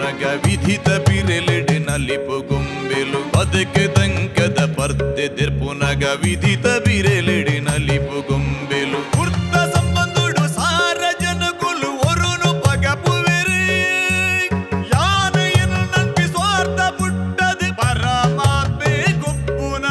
ತೆರ್ಪುನಗ ವಿಧಿತ ಬಿರೆಲೆಡೆ ನಲಿಪು ಗೊಂಬೆಲು ಬದುಕೆ ದಂಕದ ಪರ್ದೆ ತೆರ್ಪುನಗ ವಿಧಿತ ಬಿರೆಲೆಡೆ ನಲಿಪು ಗೊಂಬೆಲು ಪುರ್ತ ಸಂಬಂಧುಡು ಸಾರ ಜನಕುಲು ಒರುನು ಪಗಪುವೆರೆ ಯಾನೆಯನ್ನು ನಂಬಿ ಸ್ವಾರ್ಥ ಪುಟ್ಟದು ಪರಮಾತ್ಮೆ ಗುಪ್ಪುನ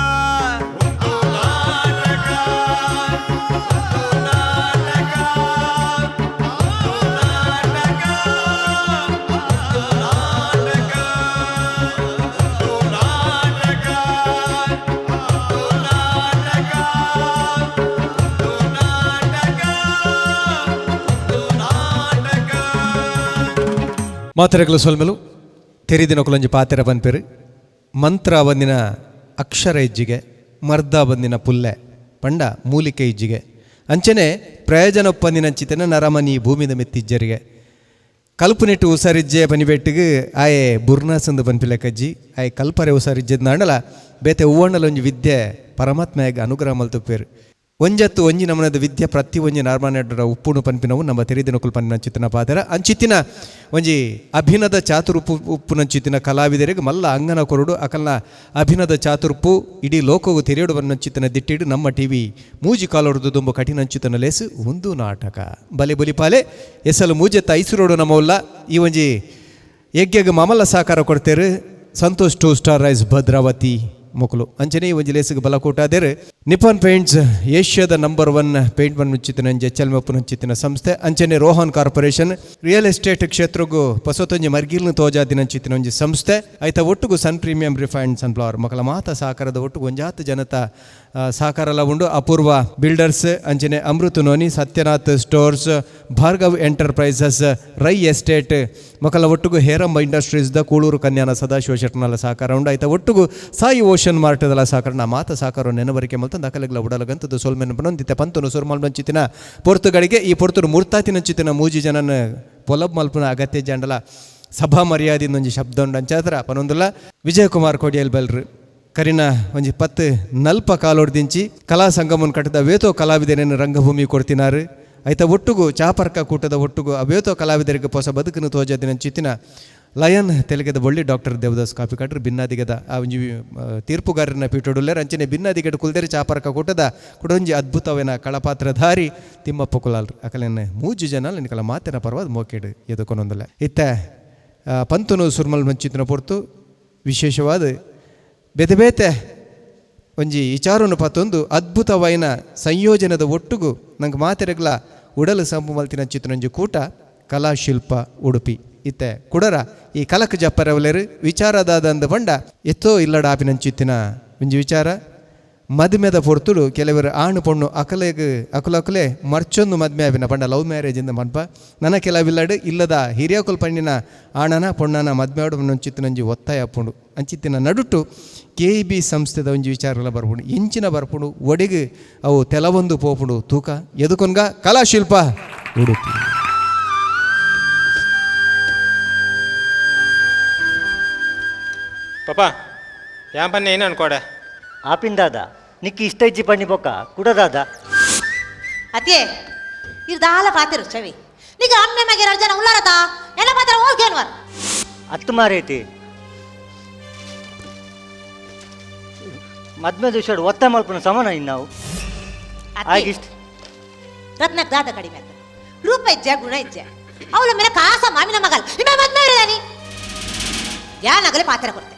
ಮಾತ್ರೆಗಳು ಸೊಲ್ಮೆಲು ತೆರಿದಿನ ಕುಲಂಜಿ ಪಾತೆರ ಪನ್ಪೆರು ಮಂತ್ರ ಬಂದಿನ ಅಕ್ಷರ ಇಜ್ಜಿಗೆ ಮರ್ದ ಬಂದಿನ ಪುಲ್ಲೆ ಪಂಡ ಮೂಲಿಕೆ ಇಜ್ಜಿಗೆ ಅಂಚನೆ ಪ್ರಯೋಜನೊಪ್ಪಂದಿನಂಚಿತನ ನರಮನಿ ಭೂಮಿದ ಮೆತ್ತಿಜ್ಜರಿಗೆ ಕಲ್ಪನೆಟ್ಟು ಉಸಾರಿಜ್ಜೆ ಪನಿಬೆಟ್ಟಿಗೆ ಆಯೆ ಬುರ್ನಾಸಂದು ಪನ್ಪಿಲೆ ಕಜ್ಜಿ ಆಯೆ ಕಲ್ಪರೆ ಉಸಾರಿಜ್ಜದ ನಾಡಲ ಬೇತೆ ಹೂವಣ್ಣಲೊಂಜಿ ವಿದ್ಯೆ ಪರಮಾತ್ಮೆಯಾಗ ಅನುಗ್ರಹ ಮಲ್ತುಪ್ಪೇರು ಒಂಜತ್ತು ಒಂಜಿ ನಮನದ ವಿದ್ಯೆ ಪ್ರತಿ ಒಂಜಿ ನಾರ್ಮಾನೆಡ್ರ ಉಪ್ಪುನು ಪನ್ಪಿನವು ನಮ್ಮ ತೆರಿದಿನಕುಲು ಪನ್ಪಿನ ಪಾತೆರ ಅಂಚಿತ್ತಿನ ಒಂಜಿ ಅಭಿನದ ಚಾತುರುಪ್ಪು ಉಪ್ಪುನಂಚಿತ್ತಿನ ಕಲಾವಿದರಿಗೆ ಮಲ್ಲ ಅಂಗನ ಕೊರಡು ಅಕಲ್ನ ಅಭಿನದ ಚಾತುರ್ಪು ಇಡೀ ಲೋಕವು ತೆರೆಯಡು ಬನ್ನಂಚಿತ್ತಿನ ದಿಟ್ಟಿಡು ನಮ್ಮ ಟಿವಿ ಮೂಜಿ ಕಾಲೊಡ್ದು ತುಂಬ ಕಠಿಣಂಚಿತನ ಲೇಸು ಒಂದು ನಾಟಕ ಬಲೆ ಬಲಿಪಾಲೆ ಎಸಲು ಮೂಜೆತ್ತ ಐಸುರೋಡು ನಮ್ಮಲ್ಲ ಈ ಒಂಜಿ ಯಜ್ಞಗೆ ಮಮಲ್ಲ ಸಹಕಾರ ಕೊಡ್ತೇರು ಸಂತೋಷ್ 2 ಸ್ಟಾರ್ ರೈಸ್ ಭದ್ರಾವತಿ ಮೊಕಲು ಅಂಚನೆ ಒಂಜಿ ಲೇಸಿಗೆ ಬಲಕೋಟಾದೇರು ನಿಪಾನ್ ಪೇಂಟ್ಸ್ ಏಷ್ಯಾದ ನಂಬರ್ 1 ಪೇಂಟ್ ಬನ್ನುಚ್ಚಿತ್ತಿನ HL ಮಪ್ಪುನುಚ್ಚಿತ್ತಿನ ಸಂಸ್ಥೆ ಅಂಚನೆ ರೋಹನ್ ಕಾರ್ಪೊರೇಷನ್ ರಿಯಲ್ ಎಸ್ಟೇಟ್ ಕ್ಷೇತ್ರಗೂ ಪಸೊತ್ತೊಂಜಿ ಮರ್ಗಿಲ್ನ ತೋಜಾದಿನಂಚಿತ್ತಿನ ಒಂಜಿ ಸಂಸ್ಥೆ ಐತ ಒಟ್ಟುಗು ಸನ್ ಪ್ರೀಮಿಯಂ ರಿಫೈನ್ಡ್ ಸನ್ಫ್ಲವರ್ ಮಕ್ಕಳ ಮಾತ ಸಹಕಾರದ ಒಟ್ಟುಗು ಒಂಜಾತು ಜನತಾ ಸಹಕಾರಲ ಉಂಡು ಅಪೂರ್ವ ಬಿಲ್ಡರ್ಸ್ ಅಂಚನೆ Amrutha noni Sathyanath stores Bhargav enterprises Rai estate ಮಕ್ಕಳ ಒಟ್ಟುಗು ಹೇರಂಬ ಇಂಡಸ್ಟ್ರೀಸ್ದ ಕೂಳೂರು ಕನ್ಯಾನ ಸದಾಶಿವ ಶೆಟ್ಟನಲ ಸಹಕಾರ ಉಂಡು ಐತ ಒಟ್ಟುಗು ಸಾಯಿ ಓಷನ್ ಮಾರ್ಟದಲ ಸಹಕಾರ ನಾ ಮಾತ ಸಹಕಾರ ನೆನವರಿಕೆ ಮಲ್ತ ಅಕಲೆಗ್ಲ ಉಡಲಗಂತದ್ದು ಸೋಲ್ಮೆನ್ ಪನೊಂದಿತ್ತೆ ಪಂತನು ಸುರ್ಮಲ್ ಮಂಚಿತಿನ ಪೊರ್ತುಗಳಿಗೆ ಈ ಪೊರ್ತುರು ಮುರ್ತಾತಿನಂಚಿತಿನ ಮೂಜಿ ಜನನ ಪೊಲಬ್ ಮಲ್ಪನ ಅಗತ್ಯ ಜಂಡಲ ಸಭಾ ಮರ್ಯಾದಿಂದೊಂಜಿ ಶಬ್ದ ಉಂಡು ಅಂಚಾದ್ರ ಪನೊಂದುಲ್ಲ ವಿಜಯಕುಮಾರ್ ಕೋಡಿಯಲ್ ಬೆಲ್ರು ಕರಿನ ಒಂಜಿ 10 ನಲ್ಪ ಕಾಲೋಡ್ದಿಂಚಿ ಕಲಾ ಸಂಗಮನ್ ಕಟ್ಟದ ವೇತೋ ಕಲಾವಿದರೇನು ರಂಗಭೂಮಿ ಕೊಡ್ತಿನಾರು ಐತ ಒಟ್ಟುಗು ಚಾಪರ್ಕ ಕೂಟದ ಒಟ್ಟುಗು ಅವೇತೋ ಕಲಾವಿದರಿಗೆ ಹೊಸ ಬದುಕನ್ನು ತೋಜದಿನ ಚಿತ್ತಿನ ಲಯನ್ ತೆಲುಗದ ಬೊಳ್ಳಿ ಡಾಕ್ಟರ್ ದೇವದಾಸ್ ಕಾಪಿ ಕಟ್ರು ಭಿನ್ನಾದಿಗದ ಆ ಒಂಜಿ ತೀರ್ಪುಗಾರನ ಪೀಠೊಡುಲ್ಲೇರು ಅಂಚನೆ ಭಿನ್ನಾದಿಗಡ ಕುಲ್ದೇರಿ ಚಾಪರ್ಕ ಕೂಟದ ಕುಡೊಂಜಿ ಅದ್ಭುತವೇನ ಕಳಪಾತ್ರಧಾರಿ ತಿಮ್ಮಪ್ಪ ಕುಲಾಲ್ರು ಅಕಲೇನ ಮೂಜು ಜನ ನಿನಕಲ ಮಾತಿನ ಪರವಾದ ಮೋಕೆಡು ಎದಕ್ಕೊಂದೊಂದಲ್ಲ ಇತ್ತ ಪಂತನು ಸುರ್ಮಲ್ ಮಂಚಿತ್ತಿನ ಪೊರ್ತು ವಿಶೇಷವಾದ ಬೇತೆ ಒಂಜಿ ವಿಚಾರವನ್ನು ಪತ್ತೊಂದು ಅದ್ಭುತವೈನ ಸಂಯೋಜನದ ಒಟ್ಟುಗು ನಂಗೆ ಮಾತೆರೆಗ್ಲ ಉಡಲು ಸಂಪು ಮಲ್ತಿನ ಚಿತ್ರನೊಂಜಿ ಕೂಟ ಕಲಾಶಿಲ್ಪ ಉಡುಪಿ ಇತ್ತೆ ಕುಡರ ಈ ಕಲಕ್ ಜಪ್ಪರವಲೇರು ವಿಚಾರದಾದಂದ ಬಂಡ ಎತ್ತೋ ಇಲ್ಲಡ ಆಪಿನಂಚಿತ್ತಿನ ಒಂಜಿ ವಿಚಾರ ಮದುಮೆದ ಪೊರ್ತುಡು ಕೆಲವರು ಆಣು ಪೊಣ್ಣು ಅಕಲೆ ಮರ್ಚೊಂದು ಮದುವೆ ಆಪಿನ ಪಂಡ ಲವ್ ಮ್ಯಾರೇಜಿಂದ ಮನ್ಪ ನನ್ನ ಕೆಲವಿಲ್ಲಡು ಇಲ್ಲದ ಹಿರಿಯಕುಲ್ ಪಂಡಿನ ಆಣನ ಪೊಣ್ಣನ ಮದುವೆ ಆಡು ನಂಚಿತ್ತಿನಂಜಿ ಒತ್ತಾಯ ಅಪ್ಪುಂಡು ಅಂಚಿತ್ತಿನ ನಡುಟು KEB ಸಂಸ್ಥೆದ ಒಂಜಿ ವಿಚಾರಗಳ ಬರ್ಪುಂಡು ಎಂಚಿನ ಬರ್ಪುಂಡು ಒಡೆಗೆ ಅವು ತೆಲವೊಂದು ಪೋಪುಂಡು ತೂಕ ಎದುಕೊನ್ಗ ಕಲಾಶಿಲ್ಪ ಉಡುಪಿ ಪಾಪ ಯಾನ್ ಪನ್ನೆ ಏನು ಅನ್ಕೋಡೆ ಆಪಿಂದಾದ ನಿಕ್ಕಿ ಇಷ್ಟ ಇಜ್ಜಿ ಪಣ್ಣಿ ಬೊಕ್ಕ ಕುಡದಾದ ಅತ್ತೆ ಇದು ದಾಲ ಪಾತಿರು ಚವಿ ನಿಗ ಅಮ್ಮೆ ಮಗೆ 2 ಜನ ಉಳ್ಳಾರತ ಎಲ್ಲ ಮಾತ್ರ ಹೋಗ್ಯನ್ವರ್ ಹತ್ತು ಮಾರೈತಿ ಮದ್ಮೆ ದಿವಸ ಒತ್ತ ಮಲ್ಪನ ಸಮಾನ ಇನ್ನಾವು ಆಗಿಷ್ಟ ರತ್ನಕ್ ದಾದ ಕಡಿಮೆ ರೂಪ ಇಜ್ಜೆ ಗುಣ ಇಜ್ಜೆ ಅವಳ ಮೇಲೆ ಕಾಸ ಮಾಮಿನ ಮಗಲ್ ನಿಮ್ಮ ಮದ್ಮೆ ಹೇಳಿದಾನಿ ಯಾನಾಗಲೇ ಪಾತ್ರ ಕೊಡ್ತೆ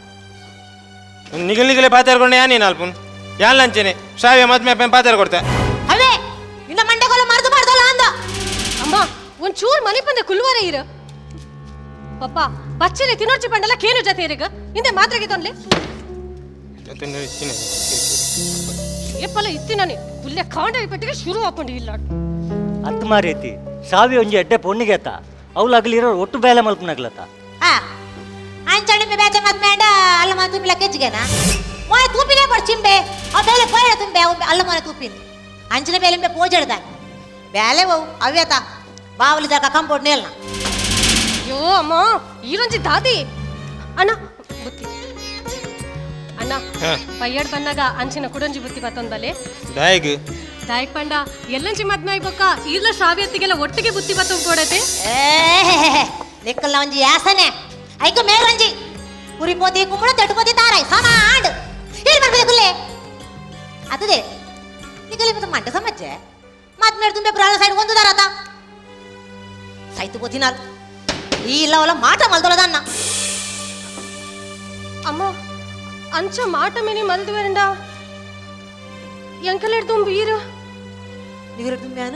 ನಿಗಲಿಗಲೇ ಪಾತೆರ್ಕೊಂಡೆ ಯಾನೇನು ಅಲ್ಪುನ್ ಯಾನ್ ಲಂಚನೆ ಶಾವ್ಯ ಮದ್ಮೆ ಪಾತೆರ್ ಕೊಡ್ತೆ ಅವೇ ನಿನ್ನ ಮಂಡೆಗೊಲ್ಲ ಮರ್ದಲ್ಲ ಅಂದ ಅಮ್ಮ ಒಂಚೂರು ಮನೆ ಬಂದ ಕುಲ್ವರೆ ಇರು ಪಪ್ಪ ಪಚ್ಚನೆ ತಿನ್ನೋರ್ಚಿ ಪಂಡಲ್ಲ ಕೇನು ಜತೆ ಇರಿಗ ಹಿಂದೆ ಮಾತ್ರೆಗೆ ತೊಂದ್ಲೆ ಏಪಲ್ಲ ಇತ್ತಿನಾನೆ ಕುಲ್ಲೆ ಕಾಂಡ ಇಪ್ಪಟ್ಟಿಗೆ ಶುರು ಹಾಕೊಂಡು ಇಲ್ಲ ಹತ್ತು ಮಾರೈತಿ ಸಾವಿ ಒಂಜಿ ಎಡ್ಡೆ ಪೊಣ್ಣಿಗೆ ಅತ್ತ ಅವ್ಲು ಅಗಲಿರೋ ಒಟ್ಟು ಬೇಲೆ ಮಲ್ಪನಾಗ್ಲತ್ತ ಅಂಚಣಿ ಬೇಚ ಮದ್ಮೆ ಅಂಡ ಅಲ್ಲ ಮನ ತೂಪಿಲ ಕೆಜ್ಜಿಗೆನಾ ಮೊನೆ ತೂಪಿನೇ ಪಡ್ ಚಿಂಬೆ ಅವ್ ಬೇಲೆ ಪೋಯಡ ತುಂಬೆ ಅಲ್ಲ ಮೊನೆ ತೂಪಿನ ಅಂಚನೆ ಬೇಲೆ ಪೋಜಡ್ದ ಬೇಲೆ ಅವು ಅವ್ಯತ ಬಾವಲಿದಾಗ ಕಂಪೌಂಡ್ ನೇಲ್ನ ಅಯ್ಯೋ ಅಮ್ಮ ಈರೊಂಜಿ ದಾದಿ ಅಣ್ಣ ಬುತ್ತಿ ಅಣ್ಣ ಪಯ್ಯಡ್ ಬಂದಾಗ ಅಂಚಿನ ಕುಡಂಜಿ ಬುತ್ತಿ ಬತ್ತೊಂದಲೆ ದಾಯಿಗ್ ಪಂಡ ಎಲ್ಲಂಚಿ ಮದ್ಮೆ ಆಯ್ಬಕ್ಕ ಈರ್ಲ ಶ್ರಾವ್ಯತ್ತಿಗೆಲ್ಲ ಒಟ್ಟಿಗೆ ಬುತ್ತಿ ಬತ್ತ ಕೊಡತೆ ಲೆಕ್ಕಲ್ಲ ಒಂಜಿ ಯಾಸನೆ ಐಕ ಮೇರಂಜಿ ಕುರಿಪೋತಿ ಕುಂಬಳ ತಟ್ಟುಕೋತಿ ತಾರಾಯ್ ಸಮಾಂಡ್ ಏನು ಮಾಡ್ಬೇಕು ಕುಲ್ಲೆ ಅದೇ ನಿಗಲಿ ಮತ್ತೆ ಮಂಟ ಸಮಜ್ಜೆ ಮಾತ್ ಮೇಡ್ ತುಂಬೆ ಪ್ರಾಣ ಸೈಡ್ ಒಂದು ದಾರಾತ ಸೈತು పోతినారు ఈ ఇలా వల్ల మాట మల్దొలదన్న ಅಮ್ಮ ಅಂಚ ಮಾಟ ಮಿನಿ ಮಲ್ದು ವರಂಡ ಎಂಕಲೆಡ್ ತುಂಬ ಈರು ನಿಗರ ತುಂಬ್ಯಾನ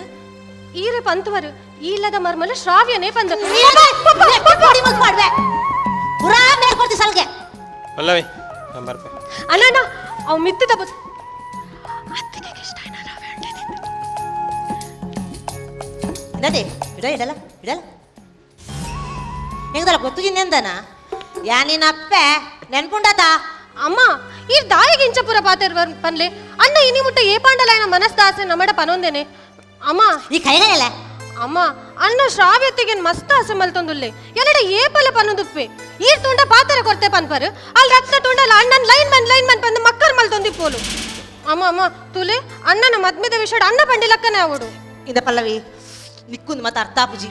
ಈರೆ ಪಂತವರು ಈಲ್ಲದ ಮರ್ಮಲ ಶ್ರಾವ್ಯನೇ ಪಂದ ಪಡಿ ಮತ್ ಮಾಡ್ಬೆ ಪುರಾ ಮೇಲ್ ಕೊಡ್ತಿ ಸಲ್ಗೆ ಪಲ್ಲವಿ ನಾನು ಬರ್ಪೆ ಅಣ್ಣ ಅವ್ ಮಿತ್ತಿದ ಅತ್ತಿಗೆ ಇಷ್ಟ ಏನಾರ ನದಿ ಇಡಲ್ಲ ಹೆಂಗದಲ್ಲ ಗೊತ್ತು ಜಿನ್ನೆಂದನ ಯಾ ನಿನ್ನ ಅಪ್ಪೆ ನೆನ್ಪುಂಡತ ಅಮ್ಮ ಈ ದಾಯಿಗೆ ಇಂಚಪುರ ಪಾತೆರ್ ಪನ್ಲೆ ಅಣ್ಣ ಇನಿ ಮುಟ್ಟ ಏ ಪಾಂಡಲಾಯನ ಮನಸ್ದಾಸೆ ನಮ್ಮಡ ಪನೊಂದೇನೆ ಅಮ್ಮ ಈ ಕೈಗಳಲ್ಲ ಅಮ್ಮ ಅಣ್ಣ ಶ್ರಾವ್ಯತೆಗೆ ಮಸ್ತ್ ಆಸೆ ಮಲ್ತೊಂದುಲ್ಲೆ ಎಲ್ಲಡೆ ಏಪಲ ಪನೊಂದುಪ್ಪೆ ಈ ತುಂಡ ಪಾತೆರ ಕೊರ್ತೆ ಪನ್ಪರ್ ಅಲ್ಲಿ ರತ್ನ ತುಂಡಲ್ಲ ಅಣ್ಣನ್ ಲೈನ್ ಮನ್ ಪಂದು ಮಕ್ಕರ್ ಮಲ್ತೊಂದಿಪ್ಪೋಲು ಅಮ್ಮ ತುಲೆ ಅಣ್ಣನ ಮದ್ಮೆದ ವಿಷಯ ಅಣ್ಣ ಪಂಡಿಲಕ್ಕನೆ ಅವಡು ಇದ ಪಲ್ಲವಿ ನಿಕ್ಕುಂದು ಮತ್ತೆ ಅರ್ಥಾಪುಜಿ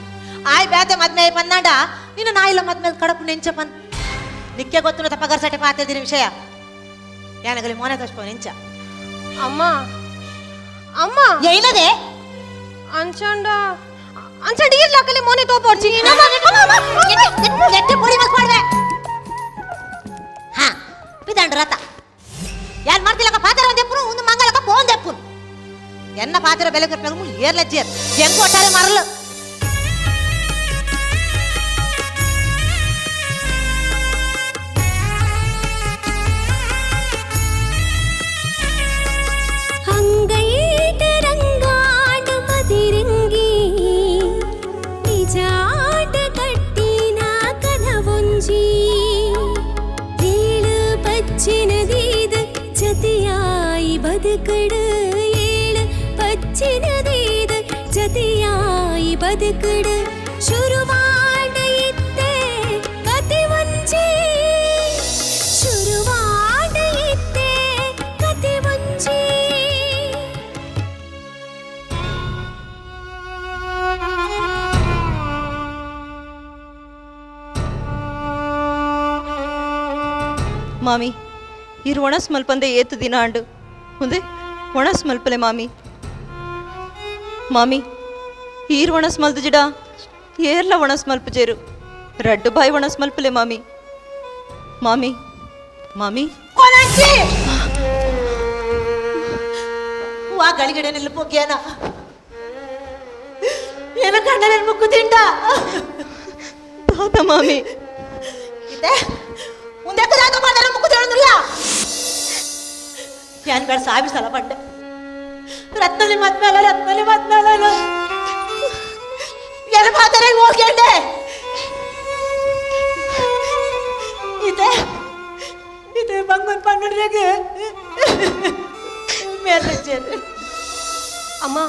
ಆಯ್ ಬ್ಯಾತೆ ಮದ್ಮೆ ಪನ್ನಾಡ ನಿನ್ನ ನಾಯಿಲ ಮದ್ಮೇಲೆ ಕಡಪು ನೆಂಚ ಪನ್ ನಿಕ್ಕೆ ಗೊತ್ತು ತಪ್ಪಗರ್ ಸಟೆ ಪಾತಿದ್ದೀನಿ ವಿಷಯ ಯಾನಗಲಿ ಮೋನೆ ತೋಚ್ಕೊ ನೆಂಚ ಅಮ್ಮ ಏನದೆ ಅಂಚಂಡ ಇರ್ಲಾಕಲಿ ಮೋನೆ ತೋಪೋಡ್ಚಿ ಎಟ್ಟೆ ಪುಡಿ ಮತ್ ಮಾಡ್ವೆ ಹಾ ಪಿದಂಡ ರಥ ಯಾನ್ ಮಾಡ್ತಿಲ್ಲಕ ಪಾತ್ರ ಒಂದೆಪ್ಪು ಒಂದು ಮಂಗಲಕ ಬೋಂದೆಪ್ಪು ಎನ್ನ ಪಾತ್ರ ಬೆಲೆ ಕಟ್ಟಲು ಏರ್ಲಜ್ಜೇರ್ ಹೆಂಗ್ ಒಟ್ಟಾರೆ ಮರಲು ಬದುಕಡು ಏಳು ಪಚ್ಚಿನದೀದ ಜತೆಯಾಯಿ ಬದುಕಡು ಶುರುವಾಡ ಇದ್ದೆ ಕತೆ ಒಂಚಿ ಶುರುವಾಡ ಇದ್ದೆ ಕತೆ ಒಂಚಿ ಮಾಮಿ ಇರು ಒಣಸ್ ಮಲ್ಪಂದೆ ಏತು ದಿನ ಅಂಡು ಮುಂದೆ ಒಣಸ್ ಮಲ್ಪಲೆ ಮಾಮಿ ಈರ್ ಒಣಸ್ ಮಲ್ದು ಜಿಡ ಏರ್ಲ ಒಣಸ್ ಮಲ್ಪಜೇರು ರಡ್ಡು ಬಾಯಿ ಒಣಸ್ ಮಲ್ಪಲೆ ಮಾಮಿ ಕೊನಂಚಿ ವಾ ಗಳಿಗಡೆ ನಿಲ್ಲುಪೋಗ್ಯಾನ ಏನ ಕಂಡ ನನ್ ಮುಕ್ಕು ತಿಂಡ ತಾತ ಮಾಮಿ ಇದೆ ಮುಂದೆ ಕದಾತ ಮಾಡಲ್ಲ ಮುಕ್ಕು ತಿಂಡಿಲ್ಲ ಯಾನ್ ಬೇಡ ಸಾಬಿ ಸಲ ಪಟ್ಟೆ ರತ್ನಲಿ ಮದ್ಮೇಲೆ ಏನ ಮಾತಾರೆ ಹೋಗ್ಯಂಡೆ ಇದೆ ಬಂಗನ್ ಪಣ್ಣುಡ್ರೆಗೆ ಮೇಲ್ಜೇನೆ ಅಮ್ಮ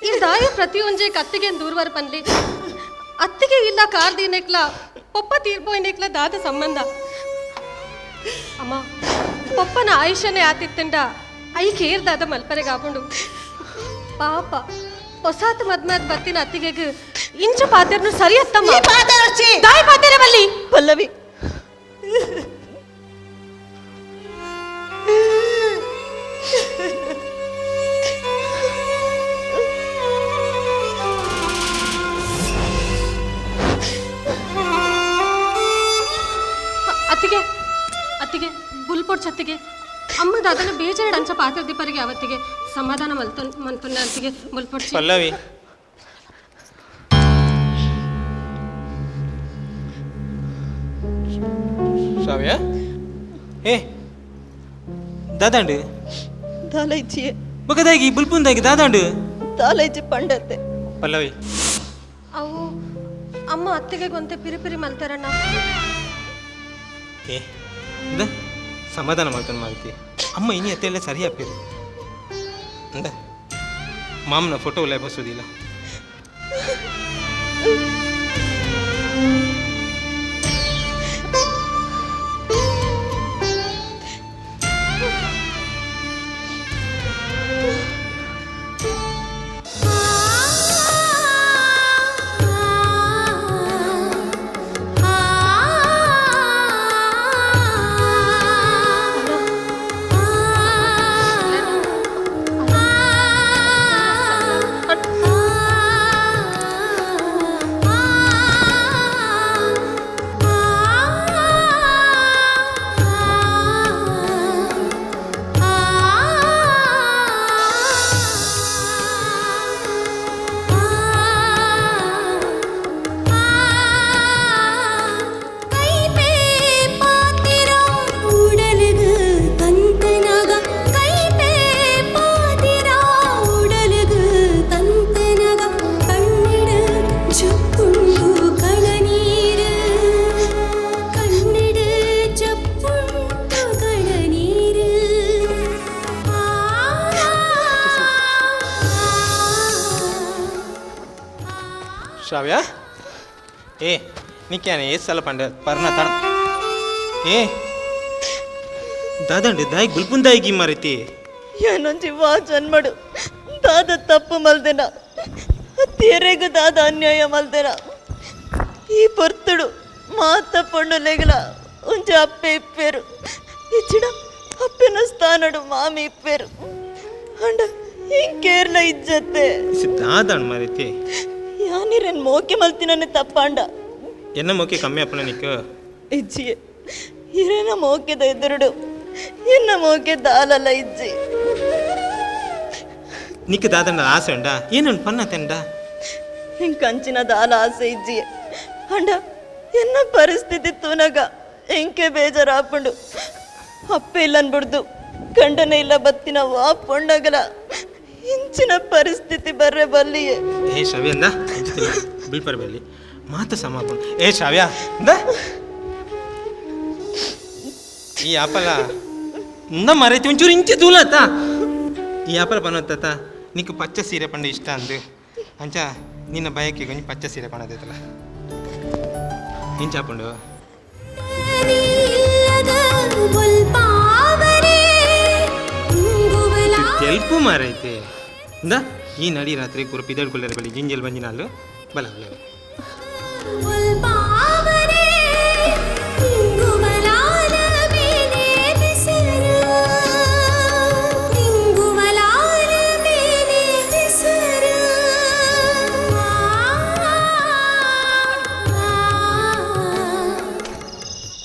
ಈ ದಾಯ ಪ್ರತಿಯೊಂಜೆ ಕತ್ತಿಗೆ ದೂರ್ವರ ಪನ್ಲಿ ಅತ್ತಿಗೆ ಇಲ್ಲ ಕಾರ್ ದಿನಕ್ಲ ಪೊಪ್ಪ ತೀರ್ಪೋಯ್ನೆಕ್ಲ ದಾದ ಸಂಬಂಧ ಅಮ್ಮ ಪಪ್ಪನ ಆಯುಷ್ಯನೇ ಆತಿತ್ತಂಡ ಐ ಕೇರ್ದಾದ ಮಲ್ಪರೆಗೆ ಆಪುಂಡು ಪಾಪ ಹೊಸಾತ ಮದ್ಮಾದ್ ಬತ್ತಿನ ಅತ್ತಿಗೆಗೆ ಇಂಚು ಪಾತೆರ್ನು ಸರಿ ಅತ್ತಮ್ಮ ದಾಯಿ ಪಾತೆರ ಬಲ್ಲಿ ಪಲ್ಲವಿ ಅತ್ತಿಗೆ ಬುಲ್ಪೊಡ್ ಛತ್ತಿಗೆ ಅಮ್ಮದ ಅದನ್ನ ಬೇಜಾರಡ್ ಅಂಚ ಪಾತ್ರ ದೀಪರಿಗೆ ಅವತ್ತಿಗೆ ಸಮಾಧಾನ ಮಲ್ತೊನ್ನ ಅಂತಿಗೆ ಬುಲ್ಪೊಡ್ ಪಲ್ಲವಿ ಶ್ರಾವ್ಯ ಏ ದಾದಾಂಡು ದಾಲೈಚಿಯೇ ಬಗದಾಗಿ ಬುಲ್ಪುಂದಾಗಿ ದಾದಾಂಡು ದಾಲೈಚಿ ಪಂಡತ್ತೆ ಪಲ್ಲವಿ ಅವು ಅಮ್ಮ ಅತ್ತಿಗೆ ಗೊಂತೆ ಪಿರಿ ಮಲ್ತಾರಣ್ಣ ಏ ಇಂದ ಸಮಾಧಾನ ಮಾಡ್ತಾನೆ ಮಾಡ್ತಿ ಅಮ್ಮ ಇನಿ ಅತ್ತೆಲ್ಲ ಸರಿ ಹಾಪಿರು ಅಂದ ಮಾಮನ ಫೋಟೋ ಎಲ್ಲ ಬಸೋದಿಲ್ಲ ಆ ಶ್ರಾವ್ಯ ಏ ನೀಕ್ಯಾನೆ ಏ ಸಲ ಪಂಡ ಪರ್ನ ತಣ ಏ ದಾದಂಡು ದಾಯಿ ಗುಲ್ಪುನ್ ದಾಯಿಗಿ ಮಾರೈತಿ ಏನೊಂಜಿ ವಾ ಜನ್ಮಡು ದಾದ ತಪ್ಪು ಮಲ್ದೆನ ತೇರೆಗು ದಾದ ಅನ್ಯಾಯ ಮಲ್ದೆನ ಈ ಪೊರ್ತುಡು ಮಾತ ಪೊಣ್ಣುಲೆಗಲ ಒಂಜಿ ಅಪ್ಪೆ ಇಪ್ಪೇರು ಇಚ್ಚಿಡ ಅಪ್ಪೆನ ಸ್ಥಾನಡು ಮಾಮಿ ಇಪ್ಪೇರು ಅಂಡ ಹಿಂಗೇರ್ಲ ಇಜ್ಜತ್ತೆ ದಾದಣ್ಣ ಮಾರೈತಿ ಯಾನಿರೇನು ಮೋಕೆ ಮಲ್ತಿನನೆ ತಪ್ಪಂಡ ಎನ್ನ ಮೋಕೆ ಕಮ್ಮಿ ಅಪ್ಪನ ನಿಕ್ಕ ಇಜ್ಜಿಯೇ ಇರೇನ ಮೋಕೆದ ಎದುರುಡು ಎನ್ನ ಮೋಕೆ ದಾಲಲ್ಲ ಇಜ್ಜಿ ನಿಕ್ಕ ದಾದಂಡ ಆಸೆ ಉಂಡ ಏನನ್ನು ಪನ್ನ ತೆಂಡ ಹಿಂಗೆ ಕಂಚಿನ ದಾಲ ಆಸೆ ಇಜ್ಜಿಯೇ ಅಂಡ ಎನ್ನ ಪರಿಸ್ಥಿತಿ ತುನಗ ಎಂಕೆ ಬೇಜಾರಾಪುಂಡು ಅಪ್ಪೆ ಇಲ್ಲ ಅನ್ಬಿಡ್ದು ಗಂಡನೇ ಇಲ್ಲ ಬತ್ತಿನ ವಾ ಪೊಂಡಗಲ ಇಂಚಿನ ಪರಿಸ್ಥಿತಿ ಬರ್ರೆ ಬಲ್ಲಿಯೇ ಏ ಶ್ರಾವ್ಯ ಅಂದ ಬಿಲ್ಪರ್ ಬಲ್ಲಿ ಮಾತ ಸಮಾಪನ ಏ ಶ್ರಾವ್ಯ ಅಂದ ಈ ಆಪಲ ಇಂದ ಮರೈತಿ ಒಂಚೂರು ಇಂಚೆ ದೂಲತ್ತ ಈ ಆಪಲ ಪನತ್ತ ನೀಕು ಪಚ್ಚ ಸೀರೆ ಪಂಡ ಇಷ್ಟ ಅಂದು ಅಂಚ ನಿನ್ನ ಬಯಕೆ ಕೊಂಚ ಪಚ್ಚ ಸೀರೆ ಪಣದೈತಲ್ಲ ಇಂಚಾಪುಂಡು ತೆಲ್ಪು ಮಾರೈತೆ ಇಂದ ಈ ನಡಿ ರಾತ್ರಿ ಕುರು ಪಿದಳ್ಕೊಳ್ಳರ ಬಳಿ ಜಿಂಜಲ್ ಬಂಜಿನಾಲು ಬಲ ಬಲ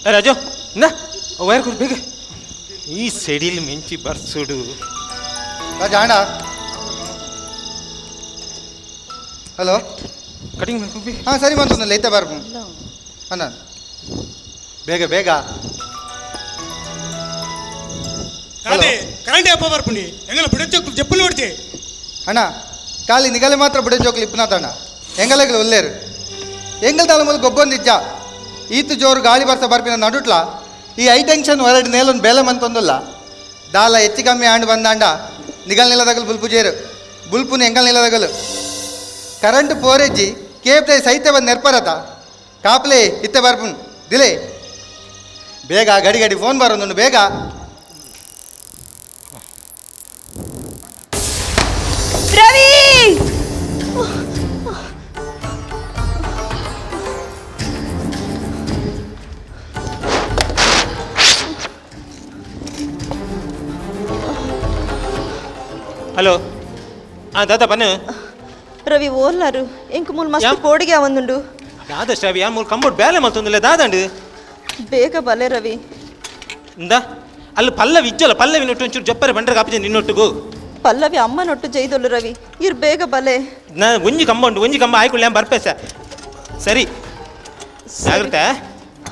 ರಾಜು ಇಂದ ವೈರ್ ಕೊಡು ಬೇಗ ಈ ಸೆಡಿಲ್ ಮಿಂಚಿ ಬರ್ಸುಡು ಜಾಣ ಹಲೋ ಕಟಿಂಗ್ ಮಾಡ್ಕೊಬಿ ಹಾಂ ಸರಿ ಬಂತು ಲೈತೆ ಬಾರ್ಬು ಅಣ್ಣ ಬೇಗ ಬೇಗ ಕರೆಂಟ್ ಅಪ್ಪ ಬರ್ಪುಂಡಿ ಎಂಗಲ ಬಿಡಚ್ಚೋಕ್ ಜಪ್ಪಲ್ ನೋಡ್ತಿ ಅಣ್ಣ ಖಾಲಿ ನಿಗಲೆ ಮಾತ್ರ ಬಿಡ ಜೋಕ್ಲಿ ಇಪ್ಪನಾತಣ್ಣ ಎಂಗಲಗಳು ಒಲ್ಲೇರು ಎಂಗಲ್ ತಾಲ ಮೊದಲು ಗೊಬ್ಬೊಂದಿಜ್ಜ ಈತು ಜೋರು ಗಾಳಿ ಬರ್ಸ ಬರ್ಪಿನ ನಡುಟ್ಲ ಈ ಐ ಟೆನ್ಷನ್ ಹೊರಡು ನೇಲೊಂದು ಬೇಲೆ ಮಂತೊಂದುಲ್ಲ ದಾಲ ಹೆಚ್ಚು ಕಮ್ಮಿ ಆಂಡು ಬಂದಾಂಡ ನಿಗಲ್ ನಿಲದಗಲು ಬುಲ್ಪುಜೇರು ಬುಲ್ಪುನ ಎಂಗಲ್ ನಿಲದಗಲು ಕರೆಂಟ್ ಪೋರೆಜ್ಜಿ ಕೇಪ್ದೆ ಸೈತೆ ಬಂದು ನೆರ್ಪರತ ಕಾಪ್ಲೆ ಇತ್ತೆ ಬರ್ಪುನ್ ದಿಲೆ ಬೇಗ ಗಡಿ ಗಡಿ ಫೋನ್ ಬರೋದು ಬೇಗ ರವಿ ಹಲೋ ಹಾಂ ದಾದಾ ಬನ್ನು ರವಿ ಓಲ್ಲಾರು ಎಂಕು ಮೂಲ ಮಸ್ತ್ ಕೋಡಿಗೆ ಅವೊಂದುಂಡು ದಾದ ಶ್ರಾವ್ಯ ಮೂರು ಕಂಬೋಡ್ ಬೇಲೆ ಮತ್ತೊಂದಿಲ್ಲ ದಾದಂಡು ಬೇಗ ಬಲೆ ರವಿ ಇಂದ ಅಲ್ಲಿ ಪಲ್ಲವಿ ಇಜ್ಜಲ್ಲ ಪಲ್ಲವಿ ನೊಟ್ಟು ಒಂಚೂರು ಜಪ್ಪರೆ ಬಂಡ್ರೆ ಕಾಪಿಜೆ ನಿನ್ನೊಟ್ಟಿಗೂ ಪಲ್ಲವಿ ಅಮ್ಮನೊಟ್ಟು ಜೈದೊಲ್ಲು ರವಿ ಇರ್ ಬೇಗ ಬಲೆ ನಾ ಒಂಜಿ ಕಂಬ ಉಂಟು ಒಂಜಿ ಕಂಬ ಆಯ್ಕೊಳ್ಳಿ ಬರ್ಪೆ ಸರಿ ಜಾಗ್ರತೆ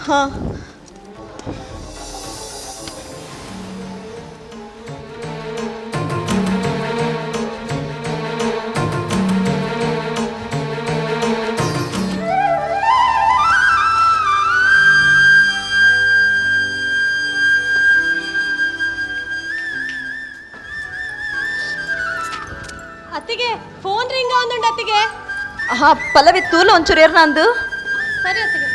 ಹಾಂ ಅತ್ತಿಗೆ ಫೋನ್ ರಿಂಗ್ ಆಗುಂಡು ಅತ್ತಿಗೆ ಹಾ ಪಲ್ಲವಿ ತೂಲ ಒಂಚೂರು ಏರ್ನ ಅಂದು ಸರಿ ಅತ್ತಿಗೆ